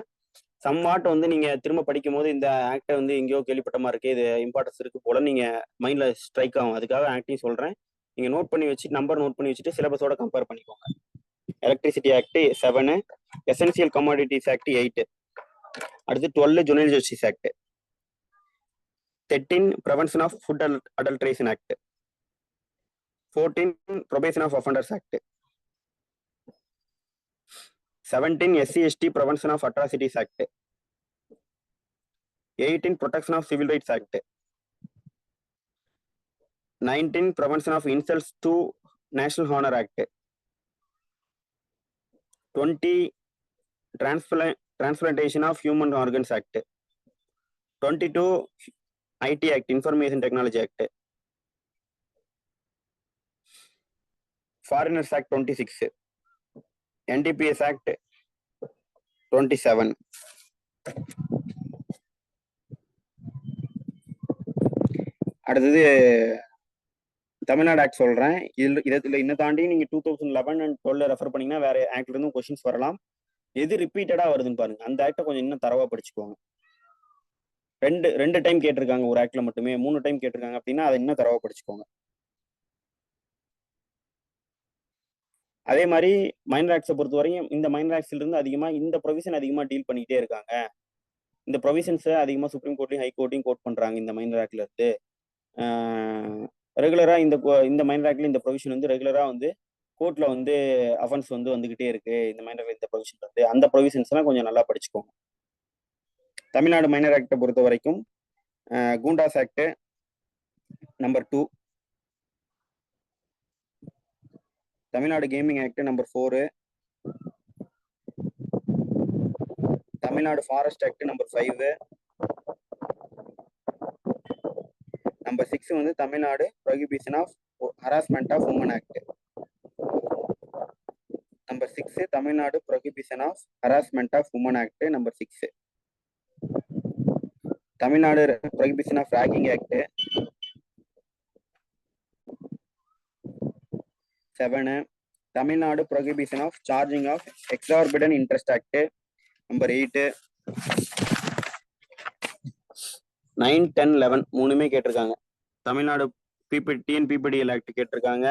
சம்வாட் வந்து நீங்க திரும்ப படிக்கும் போது இந்த ஆக்டை வந்து எங்கேயோ கேள்விப்பட்ட மாதிரி இருக்கு, இது இம்பார்ட்டன்ஸ் இருக்கு போல நீங்க மைண்ட்ல ஸ்ட்ரைக் ஆகும். அதுக்காக ஆக்டையும் சொல்றேன். நீங்க நோட் பண்ணி வச்சு நம்பர் நோட் பண்ணி வச்சுட்டு சிலபஸோட கம்பேர் பண்ணிக்கோங்க. Electricity act 7, essential commodities act 8. அடுத்து 12 juvenile justice act. 13 prevention of food adulteration act. 14 probation of offenders act. 17 SC/ST prevention of atrocities act. 18 protection of civil rights act. 19 prevention of insults to national honour act. 20 transplantation of human organs act. 22 IT act, information technology act. Foreigners act 26. NDPS act 27. அடுத்தது Tamil Nadu act சொல்றேன். இதுல இன்னும் தாண்டி நீங்க 2011 and 12 refer பண்ணீங்கன்னா வேற ஆக்ட்ல இருந்தும் questions வரலாம். எது ரிப்பீட்டடா வருதுன்னு பாருங்க. அந்த ஆக்டை கொஞ்சம் இன்னும் தரவா படிச்சுக்கோங்க. ரெண்டு டைம் கேட்டிருக்காங்க ஒரு ஆக்ட்ல மட்டுமே, 3 டைம் கேட்டிருக்காங்க அப்படின்னா அதை இன்னும் தரவா படிச்சுக்கோங்க. அதே மாதிரி மைனராக்ஸை பொறுத்த வரையும் இந்த மைனராக்ஸ்ல இருந்து அதிகமாக இந்த ப்ரொவிஷன் அதிகமாக டீல் பண்ணிக்கிட்டே இருக்காங்க. இந்த ப்ரொவிஷன்ஸை அதிகமாக சுப்ரீம் கோர்ட்லையும் ஹை கோர்ட்லையும் கோட் பண்ணுறாங்க இந்த மைனராக்ல இருந்து. ரெகுலராக இந்த மைனராக்ல இந்த ப்ரொவிஷன் வந்து ரெகுலராக வந்து கோர்ட்ல வந்து அஃபென்ஸ் வந்து வந்துகிட்டே இருக்கு இந்த மைனர் இந்த ப்ரொவிஷன் வந்து அந்த ப்ரொவிஷன்ஸ்லாம் கொஞ்சம் நல்லா படிச்சுக்கோங்க. தமிழ்நாடு மைனர் ஆக்டை பொறுத்த வரைக்கும் Goondas act number 2, Tamil Nadu gaming act number 4, Tamil Nadu forest act number 5, number 6 வந்து Tamil Nadu prohibition of harassment of women act. Number 6 Tamil Nadu prohibition of harassment of women act number 6. Tamil Nadu prohibition of ragging act 7. Tamil Nadu prohibition of charging of exorbitant interest act number 8. 9, 10, 11 மூணுமே கேட்டிருக்காங்க. Tamil Nadu TNPPDL act கேட்டிருக்காங்க.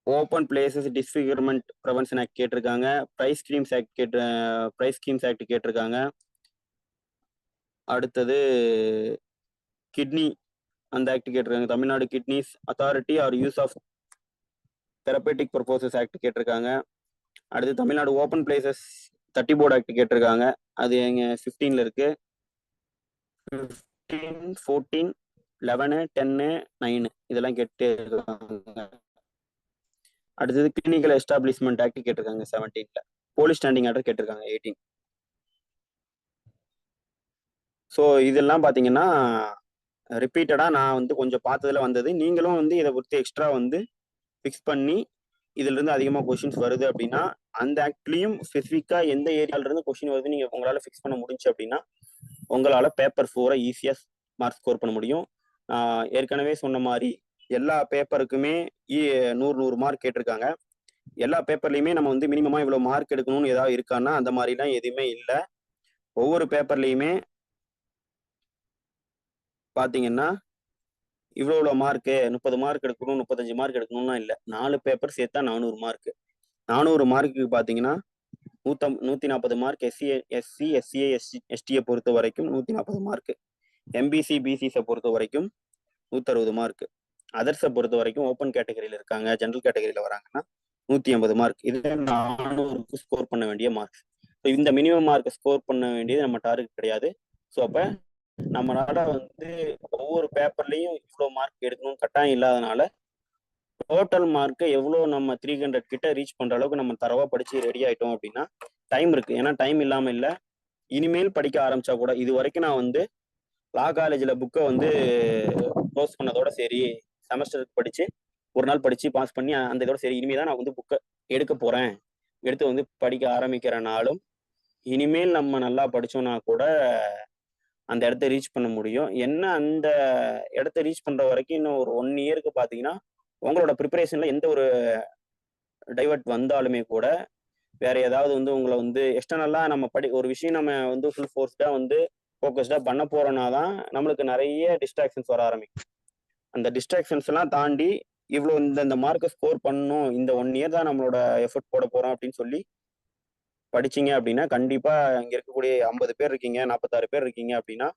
Open places disfigurement prevention act கேட்டிருக்காங்க. Price schemes act கேட்டிருக்காங்க. அடுத்தது kidney அந்த act கேட்டிருக்காங்க. Tamil Nadu kidneys authority or use of therapeutic purposes act கேட்டிருக்காங்க. அடுத்து Tamil Nadu open places 30 board act கேட்டிருக்காங்க. அது எங்க 15ல இருக்கு. 15, 14, 11, 10, 9 இதெல்லாம் கேட்டு இருக்காங்க. அடுத்தது கிளினிக்கல் எஸ்டாப்ளிஷ்மெண்ட் ஆக்ட் கேட்டிருக்காங்க 17ல. போலீஸ் ஸ்டாண்டிங் ஆர்டர் கேட்டிருக்காங்க 18. ஸோ இதெல்லாம் பார்த்தீங்கன்னா ரிப்பீட்டடாக நான் வந்து கொஞ்சம் பார்த்ததுல வந்தது. நீங்களும் வந்து இதை பொறுத்து எக்ஸ்ட்ரா வந்து ஃபிக்ஸ் பண்ணி இதுலேருந்து அதிகமாக கொஷின்ஸ் வருது அப்படின்னா அந்த ஆக்ட்லேயும் ஸ்பெசிஃபிக்காக எந்த ஏரியாவிலேருந்து கொஷின் வருது நீங்கள் உங்களால் ஃபிக்ஸ் பண்ண முடிஞ்சு அப்படின்னா உங்களால் பேப்பர் 4 ஈஸியாக மார்க் ஸ்கோர் பண்ண முடியும். ஏற்கனவே சொன்ன மாதிரி எல்லா பேப்பருக்குமே 100 மார்க் கேட்டிருக்காங்க. எல்லா பேப்பர்லையுமே நம்ம வந்து மினிமமாக இவ்வளோ மார்க் எடுக்கணும்னு ஏதாவது இருக்கான்னா அந்த மாதிரிலாம் எதுவுமே இல்லை. ஒவ்வொரு பேப்பர்லையுமே பார்த்தீங்கன்னா இவ்வளோ மார்க்கு 30 மார்க் எடுக்கணும் 35 மார்க் எடுக்கணும்னா இல்லை. 4 பேப்பர் சேர்த்தா 400 மார்க்கு. 400 மார்க்குக்கு பார்த்தீங்கன்னா 140 மார்க் எஸ்சி எஸ்சிஏ எஸ்டியை பொறுத்த வரைக்கும் 140 மார்க்கு. எம்பிசி பிசிஸை பொறுத்த வரைக்கும் 160 மார்க்கு. அதர்ஸை பொறுத்த வரைக்கும் ஓப்பன் கேட்டகரியில் இருக்காங்க ஜென்ரல் கேட்டகரியில் வராங்கன்னா 180 மார்க். இது 400க்கு ஸ்கோர் பண்ண வேண்டிய மார்க்ஸ். ஸோ இந்த மினிமம் மார்க்கை ஸ்கோர் பண்ண வேண்டியது நம்ம டார்கெட் கிடையாது. ஸோ அப்போ நம்மளால வந்து ஒவ்வொரு பேப்பர்லையும் இவ்வளோ மார்க் எடுக்கணும்னு கட்டாயம் இல்லாதனால டோட்டல் மார்க்கை எவ்வளோ நம்ம 300 கிட்ட ரீச் பண்ற அளவுக்கு நம்ம தரவா படிச்சு ரெடி ஆயிட்டோம் அப்படின்னா டைம் இருக்கு. ஏன்னா டைம் இல்லாம இல்லை. இனிமேல் படிக்க ஆரம்பிச்சா கூட இது வரைக்கும் நான் வந்து லா காலேஜில் புக்கை வந்து க்ளோஸ் பண்ணதோட சரி, செமஸ்டருக்கு படிச்சு ஒரு நாள் படிச்சு பாஸ் பண்ணி அந்த இதோட சரி, இனிமேல் தான் நான் வந்து புக்கை எடுக்க போறேன், எடுத்து வந்து படிக்க ஆரம்பிக்கிறனாலும் இனிமேல் நம்ம நல்லா படிச்சோம்னா கூட அந்த இடத்த ரீச் பண்ண முடியும். என்ன அந்த இடத்த ரீச் பண்ற வரைக்கும் இன்னும் ஒரு 1 இயருக்கு பார்த்தீங்கன்னா உங்களோட ப்ரிப்பரேஷன்ல எந்த ஒரு டைவர்ட் வந்தாலுமே கூட வேற ஏதாவது வந்து உங்களை வந்து எக்ஸ்டர்னலா நம்ம ஒரு விஷயம் நம்ம வந்து ஃபுல் ஃபோர்ஸ்டா வந்து ஃபோக்கஸ்டா பண்ண போறோம்னா தான் நம்மளுக்கு நிறைய டிஸ்ட்ராக்ஷன்ஸ் வர ஆரம்பிக்கும். அந்த டிஸ்ட்ராக்ஷன்ஸ் எல்லாம் தாண்டி இவ்வளோ இந்த மார்க்கை ஸ்கோர் பண்ணணும், இந்த 1 இயர் தான் நம்மளோட எஃபர்ட் போட போறோம் அப்படின்னு சொல்லி படிச்சீங்க அப்படின்னா கண்டிப்பா இங்க இருக்கக்கூடிய 50 பேர் இருக்கீங்க 46 பேர் இருக்கீங்க அப்படின்னா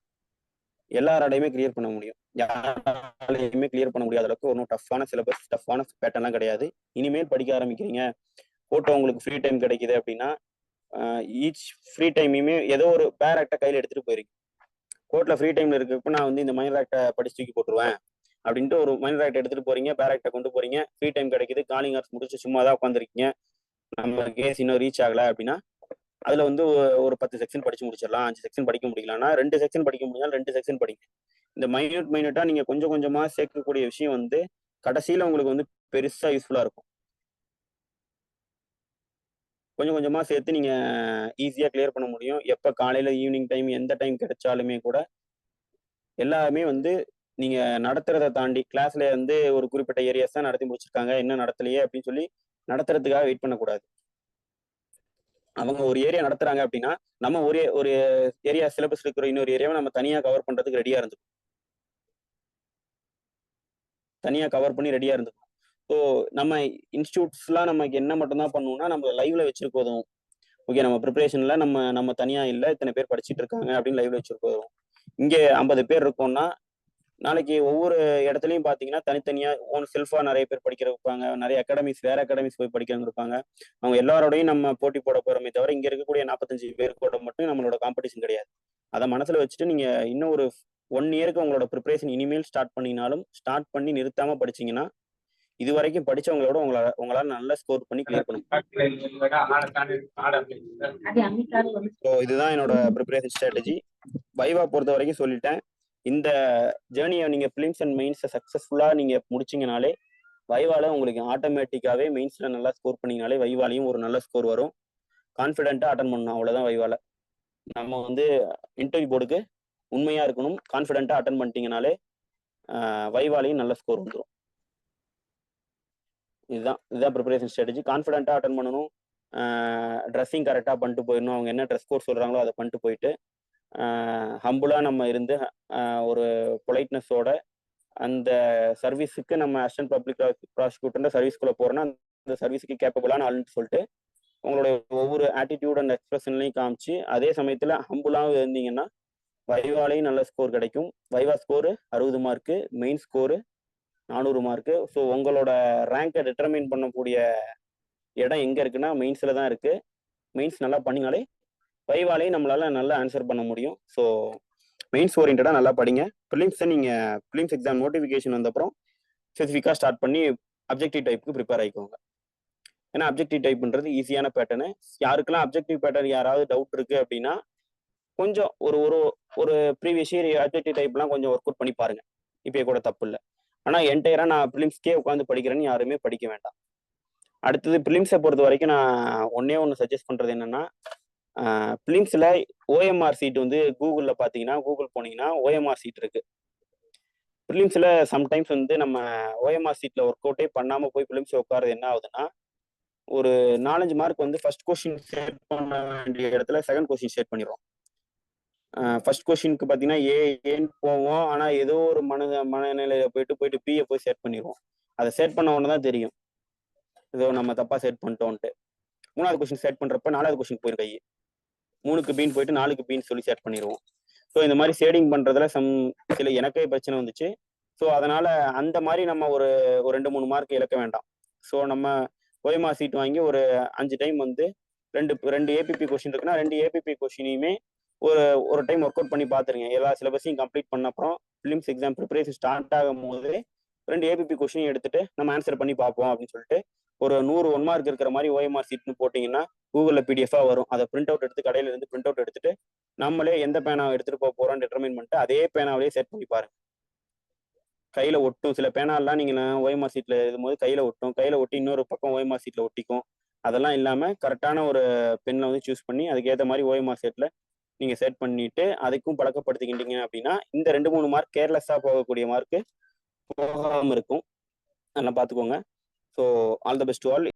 எல்லாராலையுமே கிளியர் பண்ண முடியும். யாராலையுமே கிளியர் பண்ண முடியாத அளவுக்கு ஒன்றும் டஃப்பான சிலபஸ் டஃப்பான பேட்டர்ன்லாம் கிடையாது. இனிமேல் படிக்க ஆரம்பிக்கிறீங்க, போட்டோ உங்களுக்கு ஃப்ரீ டைம் கிடைக்குது அப்படின்னா ஈச் ஃப்ரீ டைமையுமே ஏதோ ஒரு பேர் ஆக்டை கையில் எடுத்துட்டு போயிருக்கீங்க. கோர்ட்ல ஃப்ரீ டைம்ல இருக்கப்ப நான் வந்து இந்த மைனர் ஆக்டை படிச்சு தூக்கி போட்டுருவேன் அப்படின்ட்டு ஒரு மைனர் ஆக்டை எடுத்துட்டு போறீங்க, பேர் ஆக்டை கொண்டு போறீங்க, ஃப்ரீ டைம் கிடைக்குது, காலிங் ஹவர்ஸ் முடிச்சு சும்மா தான் உட்காந்துருக்கீங்க, நம்ம கேஸ் இன்னும் ரீச் ஆகல அப்படின்னா அதுல வந்து ஒரு 10 செக்ஷன் படிச்சு முடிச்சிடலாம், 5 செக்ஷன் படிக்க முடியலன்னா 2 செக்ஷன் படிக்க முடிஞ்சாலும் 2 செக்ஷன் படிங்க. இந்த மைனூட்டா நீங்க கொஞ்சம் கொஞ்சமா சேர்க்கக்கூடிய விஷயம் வந்து கடைசியில உங்களுக்கு வந்து பெருசா யூஸ்ஃபுல்லா இருக்கும். கொஞ்சம் கொஞ்சமா சேர்த்து நீங்க ஈஸியா கிளியர் பண்ண முடியும். எப்ப காலையில ஈவினிங் டைம் எந்த டைம் கிடைச்சாலுமே கூட எல்லாமே வந்து நீங்க நடத்துறதை தாண்டி கிளாஸ்ல வந்து ஒரு குறிப்பிட்ட ஏரியாஸ் தான் நடத்தி முடிச்சிருக்காங்க, என்ன நடத்தலையே அப்படின்னு சொல்லி நடத்துறதுக்காக வெயிட் பண்ணக்கூடாது. அவங்க ஒரு ஏரியா நடத்துறாங்க அப்படின்னா நம்ம ஒரு ஏரியா சிலபஸ் இருக்கிற இன்னொரு ஏரியாவை நம்ம தனியா கவர் பண்றதுக்கு ரெடியா இருந்துக்கும், தனியா கவர் பண்ணி ரெடியா இருந்துக்கும். ஸோ நம்ம இன்ஸ்டியூட்ஸ்லாம் நமக்கு என்ன மட்டும்தான் பண்ணுவோம்னா நம்ம லைவ்ல வச்சிருக்கோம். ஓகே, நம்ம ப்ரிப்பரேஷன்ல நம்ம தனியா இல்லை, இத்தனை பேர் படிச்சுட்டு இருக்காங்க அப்படின்னு லைவ்ல வச்சிருக்கோம். இங்கே 50 பேர் இருக்கோம்னா நாளைக்கு ஒவ்வொரு இடத்துலையும் பார்த்தீங்கன்னா தனித்தனியா ஓன் செல்ஃபா நிறைய பேர் படிக்கிற இருப்பாங்க, நிறைய அகாடமிஸ் வேற அகாடமிஸ் போய் படிக்கிறவங்க இருப்பாங்க. அவங்க எல்லாரோடையும் நம்ம போட்டி போட போறோமே தவிர இங்க இருக்கக்கூடிய 45 பேர் கூட மட்டும் நம்மளோட காம்படிஷன் கிடையாது. அதை மனசுல வச்சுட்டு நீங்க இன்னும் ஒரு 1 இயருக்கு உங்களோட ப்ரிப்பரேஷன் இனிமேல் ஸ்டார்ட் பண்ணினாலும் ஸ்டார்ட் பண்ணி நிறுத்தாம படிச்சீங்கன்னா இது வரைக்கும் படிச்சவங்களோட உங்களால நல்ல ஸ்கோர் பண்ணி கிளியர் பண்ணும். ஸோ இதுதான் என்னோட ப்ரிப்பரேஷன் ஸ்ட்ராட்டஜி. வைவா பொறுத்த வரைக்கும் சொல்லிட்டேன். இந்த ஜேர்னியை நீங்க பிலிம்ஸ் அண்ட் மெயின்ஸை சக்சஸ்ஃபுல்லா நீங்க முடிச்சீங்கனாலே வைவால உங்களுக்கு ஆட்டோமேட்டிக்காவே மெயின்ஸ்ல நல்லா ஸ்கோர் பண்ணீங்கனாலே வைவாலையும் ஒரு நல்ல ஸ்கோர் வரும். கான்ஃபிடென்ட்டா அட்டன் பண்ணணும், அவ்வளவுதான் வைவால. நம்ம வந்து இன்டர்வியூ போர்டுக்கு உண்மையா இருக்கணும், கான்ஃபிடென்ட்டா அட்டன் பண்ணிட்டீங்கனாலே வைவாலையும் நல்ல ஸ்கோர் வந்துடும். இதுதான் ப்ரிப்பரேஷன் ஸ்ட்ராட்டஜி. கான்ஃபிடென்ட்டா அட்டன் பண்ணணும், ட்ரெஸ்ஸிங் கரெக்டாக பண்ணிட்டு போயிடணும். அவங்க என்ன ட்ரெஸ் கோட் சொல்றாங்களோ அதை பண்ணிட்டு போயிட்டு ஹம்புலா நம்ம இருந்து ஒரு பொலைட்னஸோட அந்த சர்வீஸுக்கு நம்ம அசிஸ்டன்ட் பப்ளிக் ப்ராசிக்யூட்டர் சர்வீஸ்குள்ள போறோம்னா அந்த சர்வீஸுக்கு கேப்பபிளான ஆளுன்னு சொல்லிட்டு உங்களுடைய ஒவ்வொரு ஆட்டிடியூட் அண்ட் எக்ஸ்பிரஷன்லையும் காமிச்சு அதே சமயத்துல ஹம்புலாவும் இருந்தீங்கன்னா வைவாலையும் நல்ல ஸ்கோர் கிடைக்கும். Viva score 60 mark, main score 400 mark. So உங்களோட ரேங்கை டிட்டர்மைன் பண்ணக்கூடிய இடம் எங்க இருக்குன்னா மெயின்ஸ்ல தான் இருக்கு. மெயின்ஸ் நல்லா பண்ணினாலே வைவாலையும் நம்மளால நல்லா ஆன்சர் பண்ண முடியும். ஸோ மெயின்ஸ் ஓரியன்டா நல்லா படிங்க. ப்ரிலிம்ஸை நீங்க ப்ரிலிம்ஸ் எக்ஸாம் நோட்டிஃபிகேஷன் வந்தப்புறம் ஸ்பெசிஃபிக்காக ஸ்டார்ட் பண்ணி அப்ஜெக்டிவ் டைப்புக்கு ப்ரிப்பேர் ஆகிக்கோங்க. ஏன்னா அப்ஜெக்டிவ் டைப்ன்றது ஈஸியான பேட்டர்னு. யாருக்கெல்லாம் அப்ஜெக்டிவ் பேட்டர்ன் யாராவது டவுட் இருக்கு அப்படின்னா கொஞ்சம் ஒரு ஒரு ஒரு ப்ரீவியஸ் இயர் அப்ஜெக்டிவ் டைப்லாம் கொஞ்சம் ஒர்க் அவுட் பண்ணி பாருங்க. இப்போ கூட தப்பு இல்லை. ஆனால் என்டையரா நான் ப்ரிலிம்ஸ்க்கே உட்காந்து படிக்கிறேன்னு யாருமே படிக்க வேண்டாம். அடுத்தது ப்ரிலிம்ஸை பொறுத்த வரைக்கும் நான் ஒன்று சஜஸ்ட் பண்றது என்னன்னா, ப்ரிலிம்ஸ்ல ஓஎம்ஆர் சீட் வந்து கூகுளில் பார்த்தீங்கன்னா கூகுள் போனீங்கன்னா ஓஎம்ஆர் சீட் இருக்கு. ப்ரிலிம்ஸ்ல சம்டைம்ஸ் வந்து நம்ம ஓஎம்ஆர் சீட்ல ஒர்க் அவுட்டே பண்ணாம போய் ப்ரிலிம்ஸ் உட்காரது என்ன ஆகுதுன்னா, ஒரு 4-5 மார்க் வந்து ஃபர்ஸ்ட் கொஸ்டின் செட் பண்ண வேண்டிய இடத்துல செகண்ட் கொஸ்டின் செட் பண்ணிடுறோம். ஃபர்ஸ்ட் கொஸ்டினுக்கு பார்த்தீங்கன்னா ஏன்னு போவோம், ஆனால் ஏதோ ஒரு மனநிலையில போயிட்டு பியை போய் செட் பண்ணிடுவோம். அதை செட் பண்ண உடனே தான் தெரியும் ஏதோ நம்ம தப்பா செட் பண்ணிட்டோம்ட்டு. 3வது கொஸ்டின் செட் பண்றப்ப 4வது கொஸ்டின் போயிடும். கை 3க்கு பீன் போயிட்டு 4க்கு பீன் சொல்லி செட் பண்ணிடுவோம். ஸோ இந்த மாதிரி ஷேடிங் பண்றதுல சில எனக்கே பிரச்சனை வந்துச்சு. ஸோ அதனால அந்த மாதிரி நம்ம ஒரு 2-3 மார்க் இழக்க வேண்டாம். ஸோ நம்ம ஓஎம்ஆர் சீட் வாங்கி ஒரு 5 டைம் வந்து ரெண்டு ஏபிபி கொஸ்டின் இருக்குன்னா 2 ஏபிபி கொஸ்டினையுமே ஒரு டைம் ஒர்க் அவுட் பண்ணி பார்த்துருங்க. எல்லா சிலபஸையும் கம்ப்ளீட் பண்ண அப்புறம் ஃபிலிம்ஸ் எக்ஸாம் ப்ரிப்பரேஷன் ஸ்டார்ட் ஆகும் போது 2 ஏபிபி கொஸ்டின் எடுத்துட்டு நம்ம ஆன்சர் பண்ணி பார்ப்போம் அப்படின்னு சொல்லிட்டு ஒரு 100 1 மார்க் இருக்கிற மாதிரி ஓஎம்ஆர் சீட்னு போட்டிங்கன்னா கூகுளில் பிடிஎஃபா வரும். அதை பிரிண்ட் அவுட் எடுத்து கடையில இருந்து பிரிண்ட் அவுட் எடுத்துட்டு நம்மளே எந்த பேனாவை எடுத்துட்டு போக போறோம்னு டிட்டர்மைன் பண்ணிட்டு அதே பேனாவிலேயே செட் பண்ணி பாருங்க. கையில ஒட்டும். சில பேனாலாம் நீங்க ஓஎம்ஆர் சீட்ல எழுதும்போது கையில ஒட்டும், கையில ஒட்டி இன்னொரு பக்கம் ஓஎம்ஆர் சீட்ல ஒட்டிக்கும். அதெல்லாம் இல்லாம கரெக்டான ஒரு பென்ல வந்து சூஸ் பண்ணி அதுக்கேற்ற மாதிரி ஓஎம்ஆர் செட்ல நீங்க செட் பண்ணிட்டு அதுக்கும் பழக்கப்படுத்திக்கிட்டீங்க அப்படின்னா இந்த 2-3 மார்க் கேர்லெஸ்ஸா போகக்கூடிய மார்க்கு போகாம இருக்கும். நல்லா பார்த்துக்கோங்க. So all the best to all.